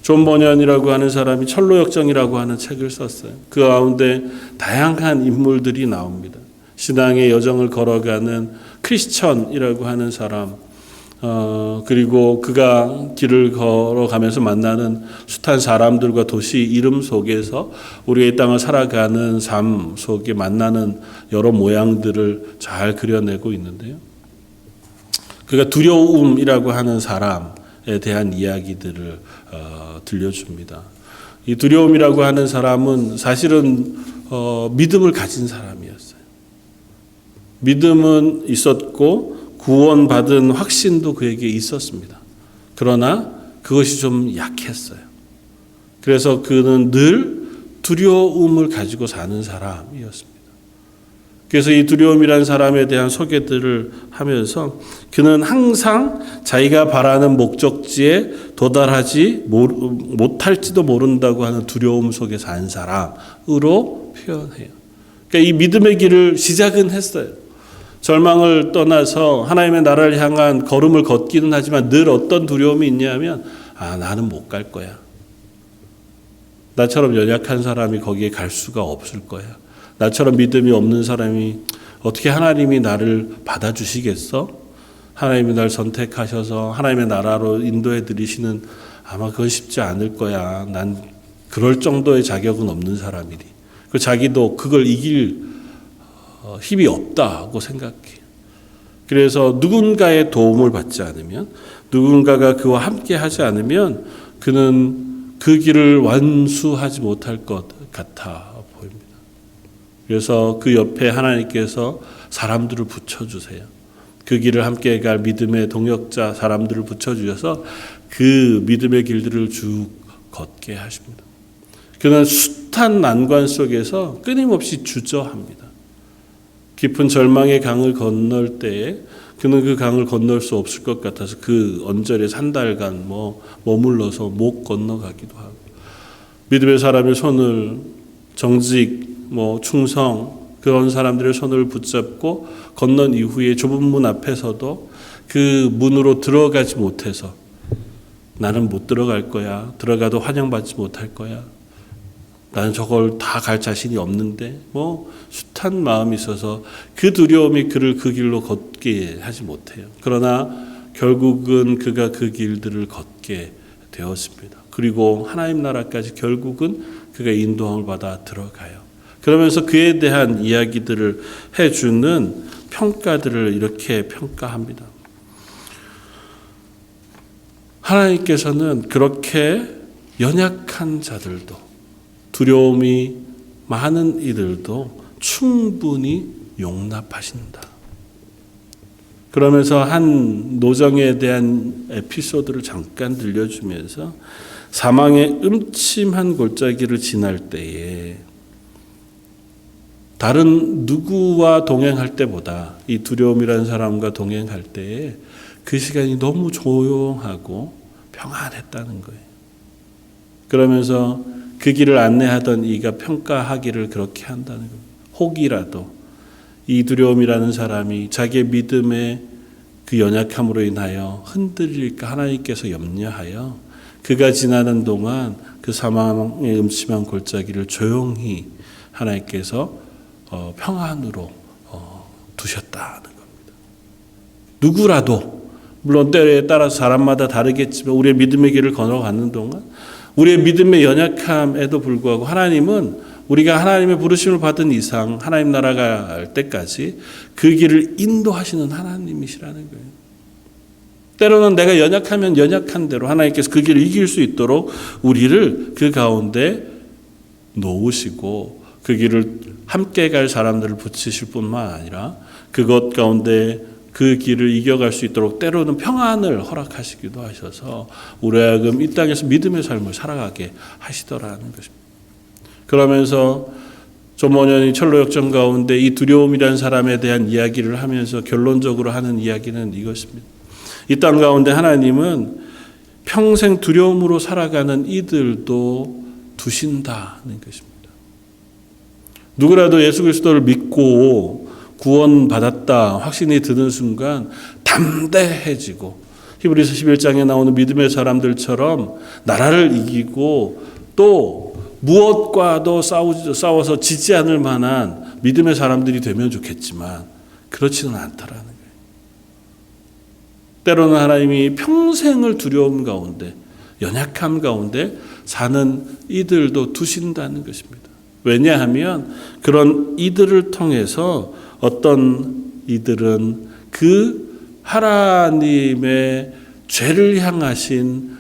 존 버년이라고 하는 사람이 철로역정이라고 하는 책을 썼어요. 그 가운데 다양한 인물들이 나옵니다. 신앙의 여정을 걸어가는 크리스천이라고 하는 사람, 그리고 그가 길을 걸어가면서 만나는 숱한 사람들과 도시 이름 속에서 우리의 땅을 살아가는 삶 속에 만나는 여러 모양들을 잘 그려내고 있는데요. 그가 두려움이라고 하는 사람에 대한 이야기들을 들려줍니다. 이 두려움이라고 하는 사람은 사실은 믿음을 가진 사람이었어요. 믿음은 있었고 구원받은 확신도 그에게 있었습니다. 그러나 그것이 좀 약했어요. 그래서 그는 늘 두려움을 가지고 사는 사람이었습니다. 그래서 이 두려움이라는 사람에 대한 소개들을 하면서 그는 항상 자기가 바라는 목적지에 도달하지 못할지도 모른다고 하는 두려움 속에 산 사람으로 표현해요. 그러니까 이 믿음의 길을 시작은 했어요. 절망을 떠나서 하나님의 나라를 향한 걸음을 걷기는 하지만 늘 어떤 두려움이 있냐면 나는 못 갈 거야. 나처럼 연약한 사람이 거기에 갈 수가 없을 거야. 나처럼 믿음이 없는 사람이 어떻게 하나님이 나를 받아주시겠어? 하나님이 날 선택하셔서 하나님의 나라로 인도해 드리시는 아마 그건 쉽지 않을 거야. 난 그럴 정도의 자격은 없는 사람이니. 그 자기도 그걸 이길 힘이 없다고 생각해요. 그래서 누군가의 도움을 받지 않으면, 누군가가 그와 함께 하지 않으면 그는 그 길을 완수하지 못할 것 같아 보입니다. 그래서 그 옆에 하나님께서 사람들을 붙여주세요. 그 길을 함께 갈 믿음의 동역자 사람들을 붙여주셔서 그 믿음의 길들을 쭉 걷게 하십니다. 그는 숱한 난관 속에서 끊임없이 주저합니다. 깊은 절망의 강을 건널 때에 그는 그 강을 건널 수 없을 것 같아서 그 언저리에 한 달간 머물러서 못 건너가기도 하고, 믿음의 사람의 손을 정직, 충성, 그런 사람들의 손을 붙잡고 건넌 이후에 좁은 문 앞에서도 그 문으로 들어가지 못해서 나는 못 들어갈 거야. 들어가도 환영받지 못할 거야. 나는 저걸 다 갈 자신이 없는데 숱한 마음이 있어서 그 두려움이 그를 그 길로 걷게 하지 못해요. 그러나 결국은 그가 그 길들을 걷게 되었습니다. 그리고 하나님 나라까지 결국은 그가 인도함을 받아 들어가요. 그러면서 그에 대한 이야기들을 해주는 평가들을 이렇게 평가합니다. 하나님께서는 그렇게 연약한 자들도, 두려움이 많은 이들도 충분히 용납하신다. 그러면서 한 노정에 대한 에피소드를 잠깐 들려주면서 사망의 음침한 골짜기를 지날 때에 다른 누구와 동행할 때보다 이 두려움이라는 사람과 동행할 때에 그 시간이 너무 조용하고 평안했다는 거예요. 그러면서 그 길을 안내하던 이가 평가하기를 그렇게 한다는 겁니다. 혹이라도 이 두려움이라는 사람이 자기의 믿음의 그 연약함으로 인하여 흔들릴까 하나님께서 염려하여 그가 지나는 동안 그 사망의 음침한 골짜기를 조용히 하나님께서 평안으로 두셨다는 겁니다. 누구라도 물론 때에 따라서 사람마다 다르겠지만 우리의 믿음의 길을 걸어가는 동안 우리의 믿음의 연약함에도 불구하고 하나님은 우리가 하나님의 부르심을 받은 이상 하나님 나라가 갈 때까지 그 길을 인도하시는 하나님이시라는 거예요. 때로는 내가 연약하면 연약한 대로 하나님께서 그 길을 이길 수 있도록 우리를 그 가운데 놓으시고 그 길을 함께 갈 사람들을 붙이실 뿐만 아니라 그것 가운데 그 길을 이겨갈 수 있도록 때로는 평안을 허락하시기도 하셔서 우리 하여금 이 땅에서 믿음의 삶을 살아가게 하시더라는 것입니다. 그러면서 조모년이 철로역정 가운데 이 두려움이라는 사람에 대한 이야기를 하면서 결론적으로 하는 이야기는 이것입니다. 이 땅 가운데 하나님은 평생 두려움으로 살아가는 이들도 두신다는 것입니다. 누구라도 예수 그리스도를 믿고 구원받았다 확신이 드는 순간 담대해지고 히브리서 11장에 나오는 믿음의 사람들처럼 나라를 이기고 또 무엇과도 싸워서 지지 않을 만한 믿음의 사람들이 되면 좋겠지만 그렇지는 않다라는 거예요. 때로는 하나님이 평생을 두려움 가운데 연약함 가운데 사는 이들도 두신다는 것입니다. 왜냐하면 그런 이들을 통해서 어떤 이들은 그 하나님의 죄를 향하신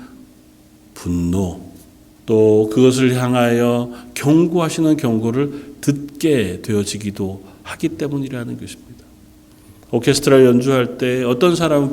분노 또 그것을 향하여 경고하시는 경고를 듣게 되어지기도 하기 때문이라는 것입니다. 오케스트라 연주할 때 어떤 사람은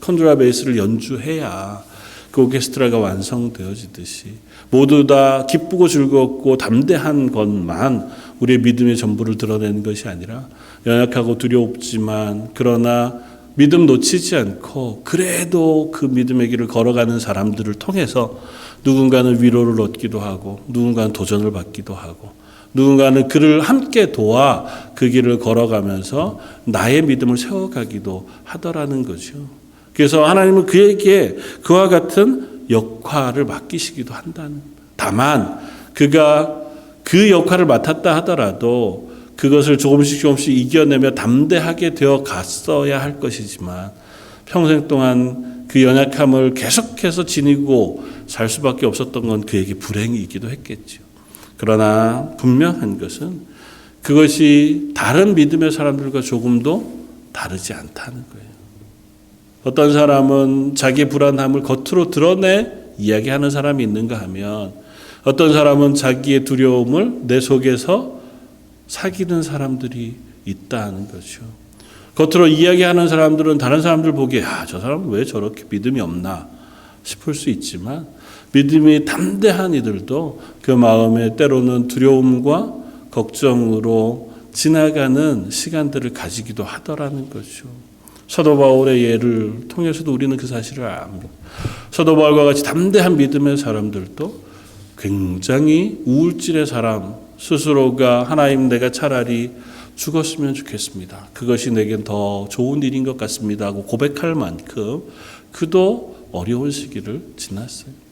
컨트라 베이스를 연주해야 그 오케스트라가 완성되어지듯이 모두 다 기쁘고 즐겁고 담대한 것만 우리의 믿음의 전부를 드러내는 것이 아니라 연약하고 두렵지만 그러나 믿음 놓치지 않고 그래도 그 믿음의 길을 걸어가는 사람들을 통해서 누군가는 위로를 얻기도 하고 누군가는 도전을 받기도 하고 누군가는 그를 함께 도와 그 길을 걸어가면서 나의 믿음을 세워가기도 하더라는 거죠. 그래서 하나님은 그에게 그와 같은 역할을 맡기시기도 한다는. 다만 그가 그 역할을 맡았다 하더라도 그것을 조금씩 이겨내며 담대하게 되어 갔어야 할 것이지만 평생 동안 그 연약함을 계속해서 지니고 살 수밖에 없었던 건 그에게 불행이기도 했겠죠. 그러나 분명한 것은 그것이 다른 믿음의 사람들과 조금도 다르지 않다는 거예요. 어떤 사람은 자기의 불안함을 겉으로 드러내 이야기하는 사람이 있는가 하면 어떤 사람은 자기의 두려움을 내 속에서 사귀는 사람들이 있다는 거죠. 겉으로 이야기하는 사람들은 다른 사람들 보기에 저 사람은 왜 저렇게 믿음이 없나 싶을 수 있지만 믿음이 담대한 이들도 그 마음에 때로는 두려움과 걱정으로 지나가는 시간들을 가지기도 하더라는 거죠. 사도 바울의 예를 통해서도 우리는 그 사실을 압니다. 사도 바울과 같이 담대한 믿음의 사람들도 굉장히 우울질의 사람 스스로가 하나님 내가 차라리 죽었으면 좋겠습니다. 그것이 내겐 더 좋은 일인 것 같습니다 하고 고백할 만큼 그도 어려운 시기를 지났어요.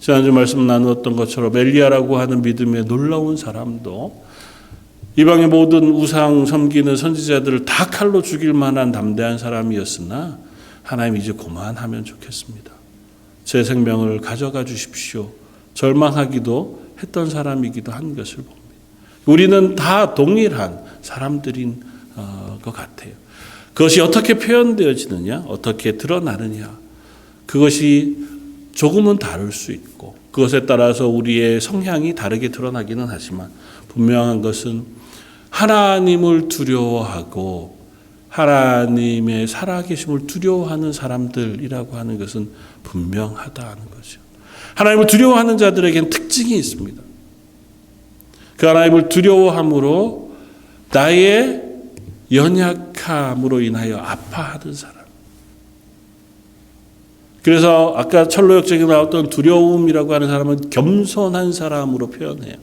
지난주 말씀 나누었던 것처럼 엘리야라고 하는 믿음의 놀라운 사람도 이방의 모든 우상 섬기는 선지자들을 다 칼로 죽일 만한 담대한 사람이었으나 하나님 이제 그만하면 좋겠습니다. 제 생명을 가져가 주십시오. 절망하기도 했던 사람이기도 한 것을 봅니다. 우리는 다 동일한 사람들인 것 같아요. 그것이 어떻게 표현되어지느냐, 어떻게 드러나느냐, 그것이 조금은 다를 수 있고 그것에 따라서 우리의 성향이 다르게 드러나기는 하지만 분명한 것은 하나님을 두려워하고 하나님의 살아계심을 두려워하는 사람들이라고 하는 것은 분명하다는 거죠. 하나님을 두려워하는 자들에게는 특징이 있습니다. 그 하나님을 두려워함으로 나의 연약함으로 인하여 아파하는 사람. 그래서 아까 철로역정에 나왔던 두려움이라고 하는 사람은 겸손한 사람으로 표현해요.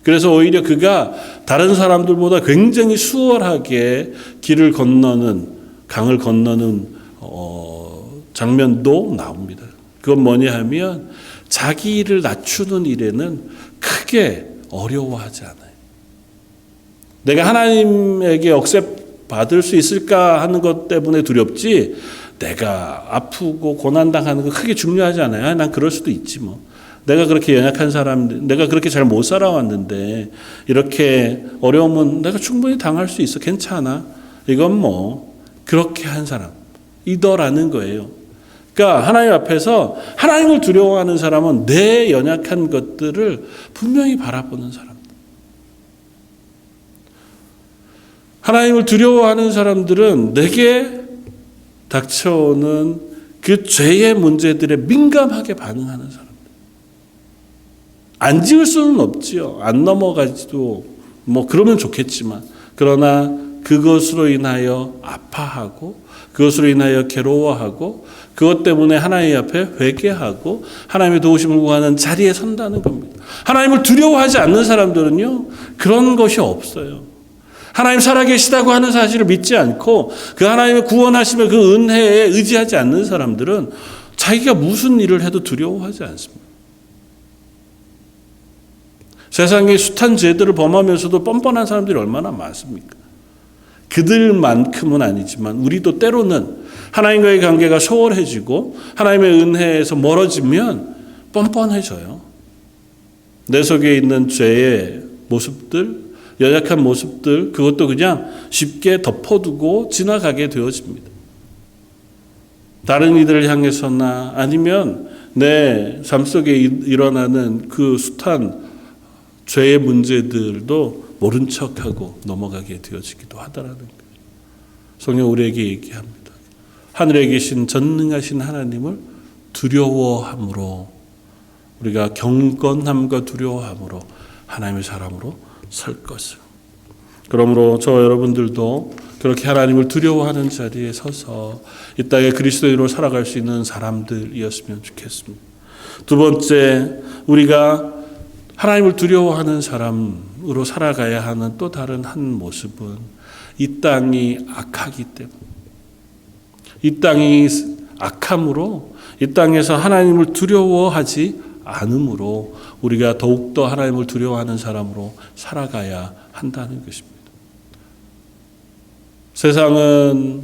그래서 오히려 그가 다른 사람들보다 굉장히 수월하게 길을 건너는 강을 건너는 장면도 나옵니다. 그건 뭐냐 하면 자기 일을 낮추는 일에는 크게 어려워하지 않아요. 내가 하나님에게 받을 수 있을까 하는 것 때문에 두렵지, 내가 아프고 고난당하는 거 크게 중요하지 않아요. 난 그럴 수도 있지 뭐. 내가 그렇게 연약한 사람, 내가 그렇게 잘 못 살아왔는데 이렇게 어려움은 내가 충분히 당할 수 있어. 괜찮아. 이건 뭐 그렇게 한 사람이더라는 거예요. 그러니까 하나님 앞에서 하나님을 두려워하는 사람은 내 연약한 것들을 분명히 바라보는 사람. 하나님을 두려워하는 사람들은 내게 닥쳐오는 그 죄의 문제들에 민감하게 반응하는 사람. 안 지을 수는 없지요. 안 넘어가지도 뭐 그러면 좋겠지만, 그러나 그것으로 인하여 아파하고 그것으로 인하여 괴로워하고 그것 때문에 하나님 앞에 회개하고 하나님의 도우심을 구하는 자리에 선다는 겁니다. 하나님을 두려워하지 않는 사람들은요, 그런 것이 없어요. 하나님 살아계시다고 하는 사실을 믿지 않고 그 하나님의 구원하심의 그 은혜에 의지하지 않는 사람들은 자기가 무슨 일을 해도 두려워하지 않습니다. 세상에 숱한 죄들을 범하면서도 뻔뻔한 사람들이 얼마나 많습니까? 그들만큼은 아니지만 우리도 때로는 하나님과의 관계가 소홀해지고 하나님의 은혜에서 멀어지면 뻔뻔해져요. 내 속에 있는 죄의 모습들, 연약한 모습들, 그것도 그냥 쉽게 덮어두고 지나가게 되어집니다. 다른 이들을 향해서나 아니면 내 삶 속에 일어나는 그 숱한 죄의 문제들도 모른 척하고 넘어가게 되어지기도 하다라는 거예요. 성경 우리에게 얘기합니다. 하늘에 계신 전능하신 하나님을 두려워함으로, 우리가 경건함과 두려워함으로 하나님의 사람으로 설 것을. 그러므로 저 여러분들도 그렇게 하나님을 두려워하는 자리에 서서 이 땅에 그리스도인으로 살아갈 수 있는 사람들이었으면 좋겠습니다. 두 번째, 우리가 하나님을 두려워하는 사람으로 살아가야 하는 또 다른 한 모습은 이 땅이 악하기 때문에, 이 땅이 악함으로 이 땅에서 하나님을 두려워하지 않으므로 우리가 더욱더 하나님을 두려워하는 사람으로 살아가야 한다는 것입니다. 세상은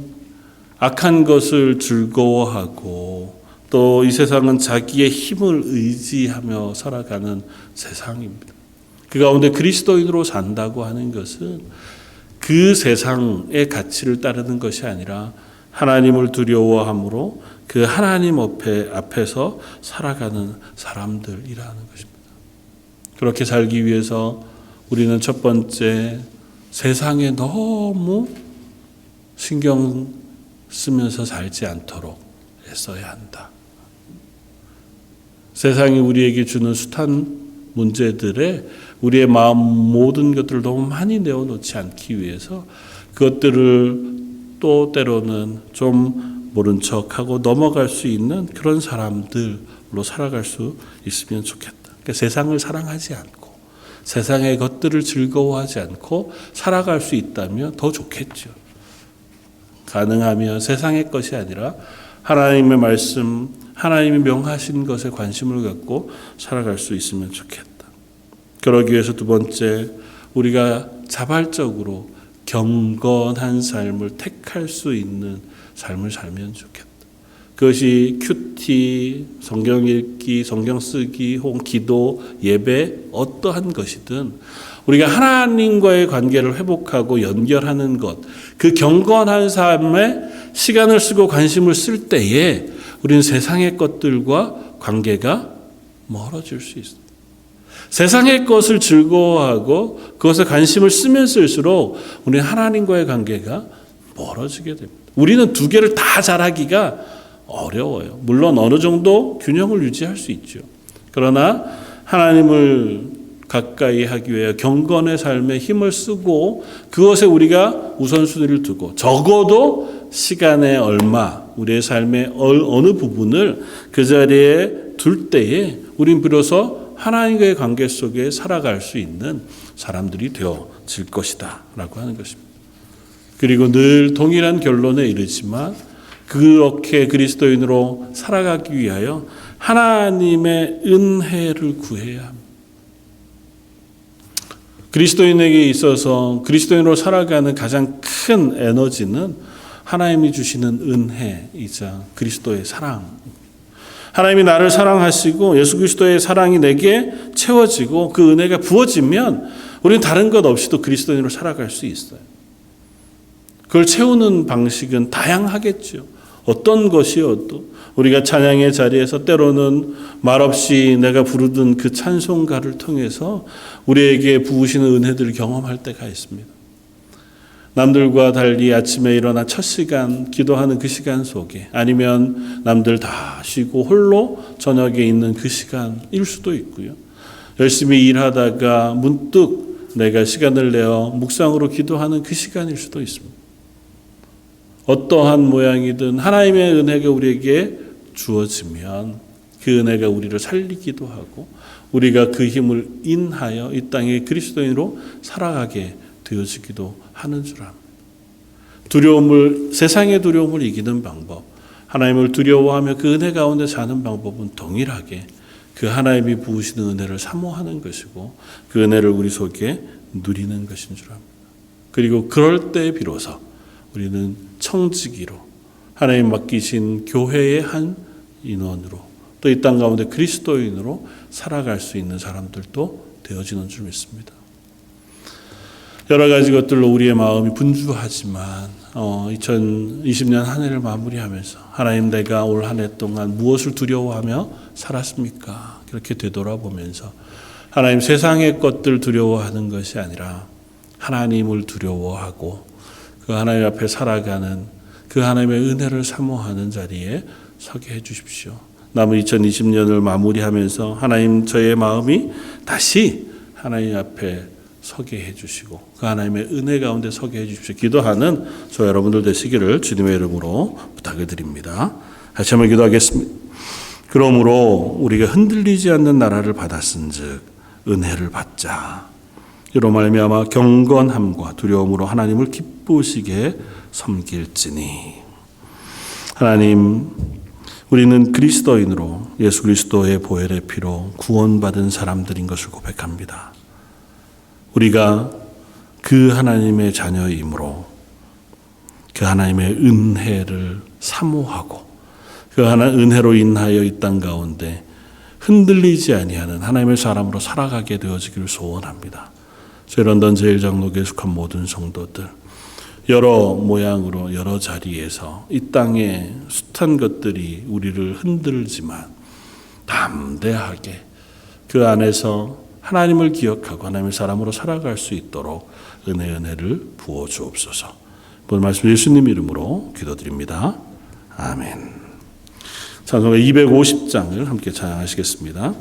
악한 것을 즐거워하고 또 이 세상은 자기의 힘을 의지하며 살아가는 세상입니다. 그 가운데 그리스도인으로 산다고 하는 것은 그 세상의 가치를 따르는 것이 아니라 하나님을 두려워함으로 그 하나님 앞에서 살아가는 사람들이라는 것입니다. 그렇게 살기 위해서 우리는 첫 번째, 세상에 너무 신경 쓰면서 살지 않도록 애써야 한다. 세상이 우리에게 주는 숱한 문제들에 우리의 마음 모든 것들을 너무 많이 내어놓지 않기 위해서 그것들을 또 때로는 좀 모른 척하고 넘어갈 수 있는 그런 사람들로 살아갈 수 있으면 좋겠다. 그러니까 세상을 사랑하지 않고 세상의 것들을 즐거워하지 않고 살아갈 수 있다면 더 좋겠죠. 가능하면 세상의 것이 아니라 하나님의 말씀, 하나님이 명하신 것에 관심을 갖고 살아갈 수 있으면 좋겠다. 그러기 위해서 두 번째, 우리가 자발적으로 경건한 삶을 택할 수 있는 삶을 살면 좋겠다. 그것이 큐티, 성경 읽기, 성경 쓰기, 혹은 기도, 예배, 어떠한 것이든 우리가 하나님과의 관계를 회복하고 연결하는 것, 그 경건한 삶에 시간을 쓰고 관심을 쓸 때에 우리는 세상의 것들과 관계가 멀어질 수 있습니다. 세상의 것을 즐거워하고 그것에 관심을 쓰면 쓸수록 우리는 하나님과의 관계가 멀어지게 됩니다. 우리는 두 개를 다 잘하기가 어려워요. 물론 어느 정도 균형을 유지할 수 있죠. 그러나 하나님을 가까이 하기 위해 경건의 삶에 힘을 쓰고 그것에 우리가 우선순위를 두고 적어도 시간의 얼마, 우리의 삶의 어느 부분을 그 자리에 둘 때에 우린 비로소 하나님과의 관계 속에 살아갈 수 있는 사람들이 되어질 것이다 라고 하는 것입니다. 그리고 늘 동일한 결론에 이르지만 그렇게 그리스도인으로 살아가기 위하여 하나님의 은혜를 구해야 합니다. 그리스도인에게 있어서 그리스도인으로 살아가는 가장 큰 에너지는 하나님이 주시는 은혜이자 그리스도의 사랑. 하나님이 나를 사랑하시고 예수 그리스도의 사랑이 내게 채워지고 그 은혜가 부어지면 우리는 다른 것 없이도 그리스도인으로 살아갈 수 있어요. 그걸 채우는 방식은 다양하겠죠. 어떤 것이어도 우리가 찬양의 자리에서 때로는 말없이 내가 부르던 그 찬송가를 통해서 우리에게 부으시는 은혜들을 경험할 때가 있습니다. 남들과 달리 아침에 일어나 첫 시간 기도하는 그 시간 속에, 아니면 남들 다 쉬고 홀로 저녁에 있는 그 시간일 수도 있고요. 열심히 일하다가 문득 내가 시간을 내어 묵상으로 기도하는 그 시간일 수도 있습니다. 어떠한 모양이든 하나님의 은혜가 우리에게 주어지면 그 은혜가 우리를 살리기도 하고 우리가 그 힘을 인하여 이 땅에 그리스도인으로 살아가게 되어지기도 하는 줄 압니다. 세상의 두려움을 이기는 방법, 하나님을 두려워하며 그 은혜 가운데 사는 방법은 동일하게 그 하나님이 부으시는 은혜를 사모하는 것이고 그 은혜를 우리 속에 누리는 것인 줄 압니다. 그리고 그럴 때 비로소 우리는 청지기로 하나님 맡기신 교회의 한 인원으로 또 이 땅 가운데 그리스도인으로 살아갈 수 있는 사람들도 되어지는 줄 믿습니다. 여러 가지 것들로 우리의 마음이 분주하지만 2020년 한 해를 마무리하면서 하나님, 내가 올 한 해 동안 무엇을 두려워하며 살았습니까? 그렇게 되돌아보면서 하나님, 세상의 것들 두려워하는 것이 아니라 하나님을 두려워하고 그 하나님 앞에 살아가는 그 하나님의 은혜를 사모하는 자리에 서게 해주십시오. 남은 2020년을 마무리하면서 하나님, 저의 마음이 다시 하나님 앞에 서게 해주시고 그 하나님의 은혜 가운데 서게 해주십시오. 기도하는 저 여러분들 되시기를 주님의 이름으로 부탁을 드립니다. 다시 한번 기도하겠습니다. 그러므로 우리가 흔들리지 않는 나라를 받았은즉 은혜를 받자. 이로 말미암아 경건함과 두려움으로 하나님을 기쁘시게 섬길지니. 하나님, 우리는 그리스도인으로 예수 그리스도의 보혈의 피로 구원받은 사람들인 것을 고백합니다. 우리가 그 하나님의 자녀이므로 그 하나님의 은혜를 사모하고 그 하나님의 은혜로 인하여 이 땅 가운데 흔들리지 아니하는 하나님의 사람으로 살아가게 되어지기를 소원합니다. 저희 런던 제일장로교에 속한 모든 성도들, 여러 모양으로 여러 자리에서 이 땅의 숱한 것들이 우리를 흔들지만 담대하게 그 안에서 하나님을 기억하고 하나님의 사람으로 살아갈 수 있도록 은혜를 부어 주옵소서. 오늘 말씀 예수님 이름으로 기도드립니다. 아멘. 찬송가 250장을 함께 찬양하시겠습니다.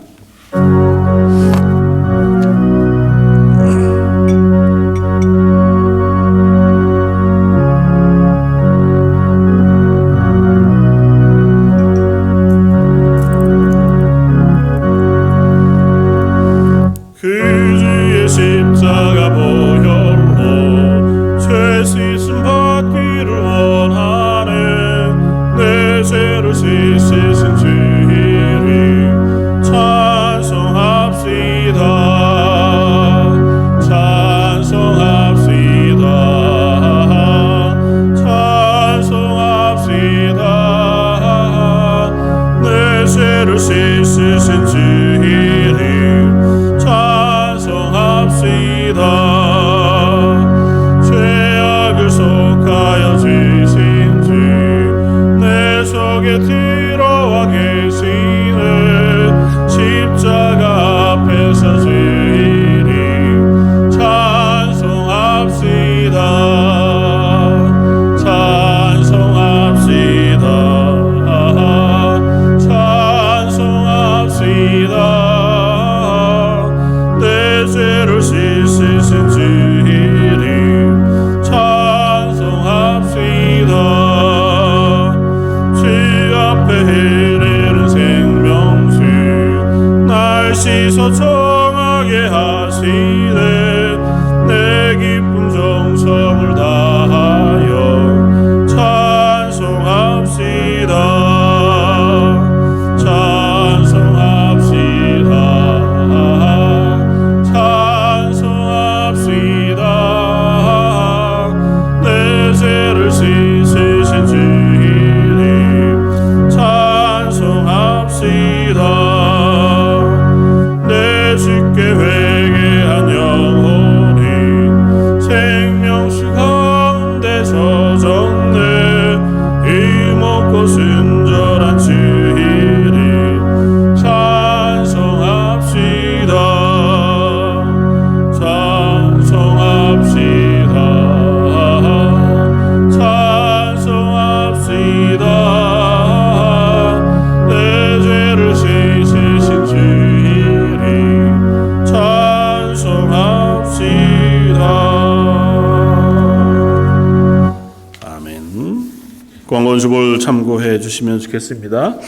광고주볼 참고해 주시면 좋겠습니다.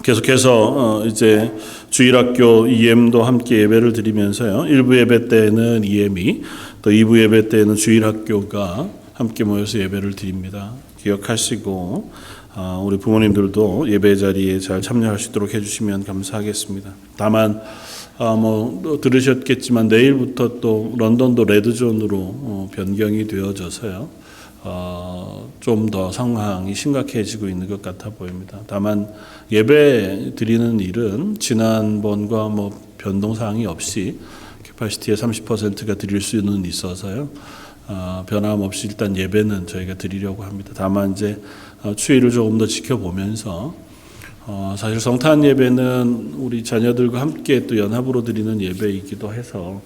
계속해서 이제 주일학교 EM도 함께 예배를 드리면서요. 1부 예배 때는 EM이, 또 2부 예배 때는 주일학교가 함께 모여서 예배를 드립니다. 기억하시고 우리 부모님들도 예배 자리에 잘 참여할 수 있도록 해주시면 감사하겠습니다. 다만 또 들으셨겠지만 내일부터 또 런던도 레드존으로 변경이 되어져서요. 좀 더 상황이 심각해지고 있는 것 같아 보입니다. 다만 예배 드리는 일은 지난번과 변동사항이 없이 캐파시티의 30%가 드릴 수는 있어서요. 변함없이 일단 예배는 저희가 드리려고 합니다. 다만 이제 추이를 조금 더 지켜보면서 사실 성탄 예배는 우리 자녀들과 함께 또 연합으로 드리는 예배이기도 해서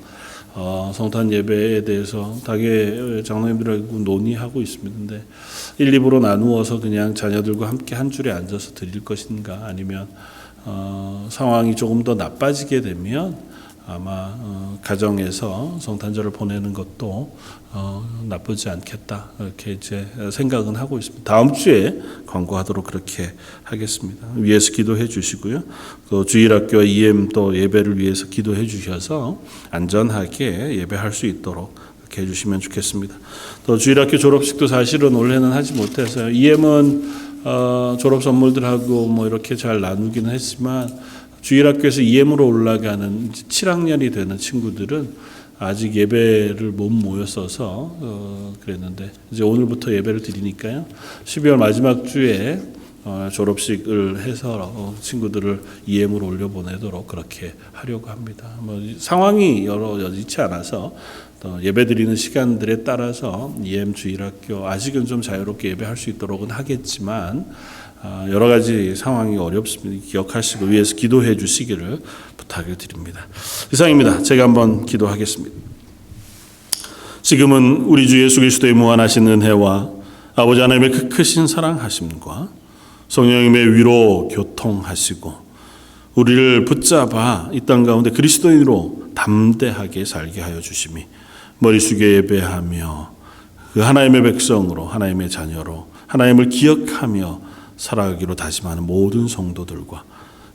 성탄 예배에 대해서 당의 장로님들하고 논의하고 있습니다. 근데 1, 2부로 나누어서 그냥 자녀들과 함께 한 줄에 앉아서 드릴 것인가, 아니면 상황이 조금 더 나빠지게 되면 아마 가정에서 성탄절을 보내는 것도 나쁘지 않겠다, 이렇게 이제 생각은 하고 있습니다. 다음 주에 권고하도록 그렇게 하겠습니다. 위에서 기도해 주시고요. 또 주일학교와 EM 또 예배를 위해서 기도해 주셔서 안전하게 예배할 수 있도록 이렇게 해주시면 좋겠습니다. 또 주일학교 졸업식도 사실은 올해는 하지 못해서요. EM은 졸업 선물들하고 이렇게 잘 나누기는 했지만 주일학교에서 EM으로 올라가는 7학년이 되는 친구들은 아직 예배를 못 모였어서 그랬는데 이제 오늘부터 예배를 드리니까요. 12월 마지막 주에 졸업식을 해서 친구들을 EM으로 올려보내도록 그렇게 하려고 합니다. 상황이 여의치 않아서 예배 드리는 시간들에 따라서 EM 주일학교 아직은 좀 자유롭게 예배할 수 있도록은 하겠지만 여러 가지 상황이 어렵습니다. 기억하시고 위에서 기도해 주시기를 부탁을 드립니다. 이상입니다. 제가 한번 기도하겠습니다. 지금은 우리 주 예수 그리스도의 무한하신 은혜와 아버지 하나님의 그 크신 사랑하심과 성령님의 위로 교통하시고 우리를 붙잡아 이 땅 가운데 그리스도인으로 담대하게 살게 하여 주심이 머리 숙여 예배하며 그 하나님의 백성으로, 하나님의 자녀로 하나님을 기억하며 살아가기로 다짐하는 모든 성도들과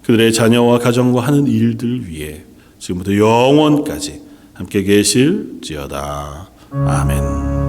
그들의 자녀와 가정과 하는 일들 위해 지금부터 영원까지 함께 계실지어다. 아멘.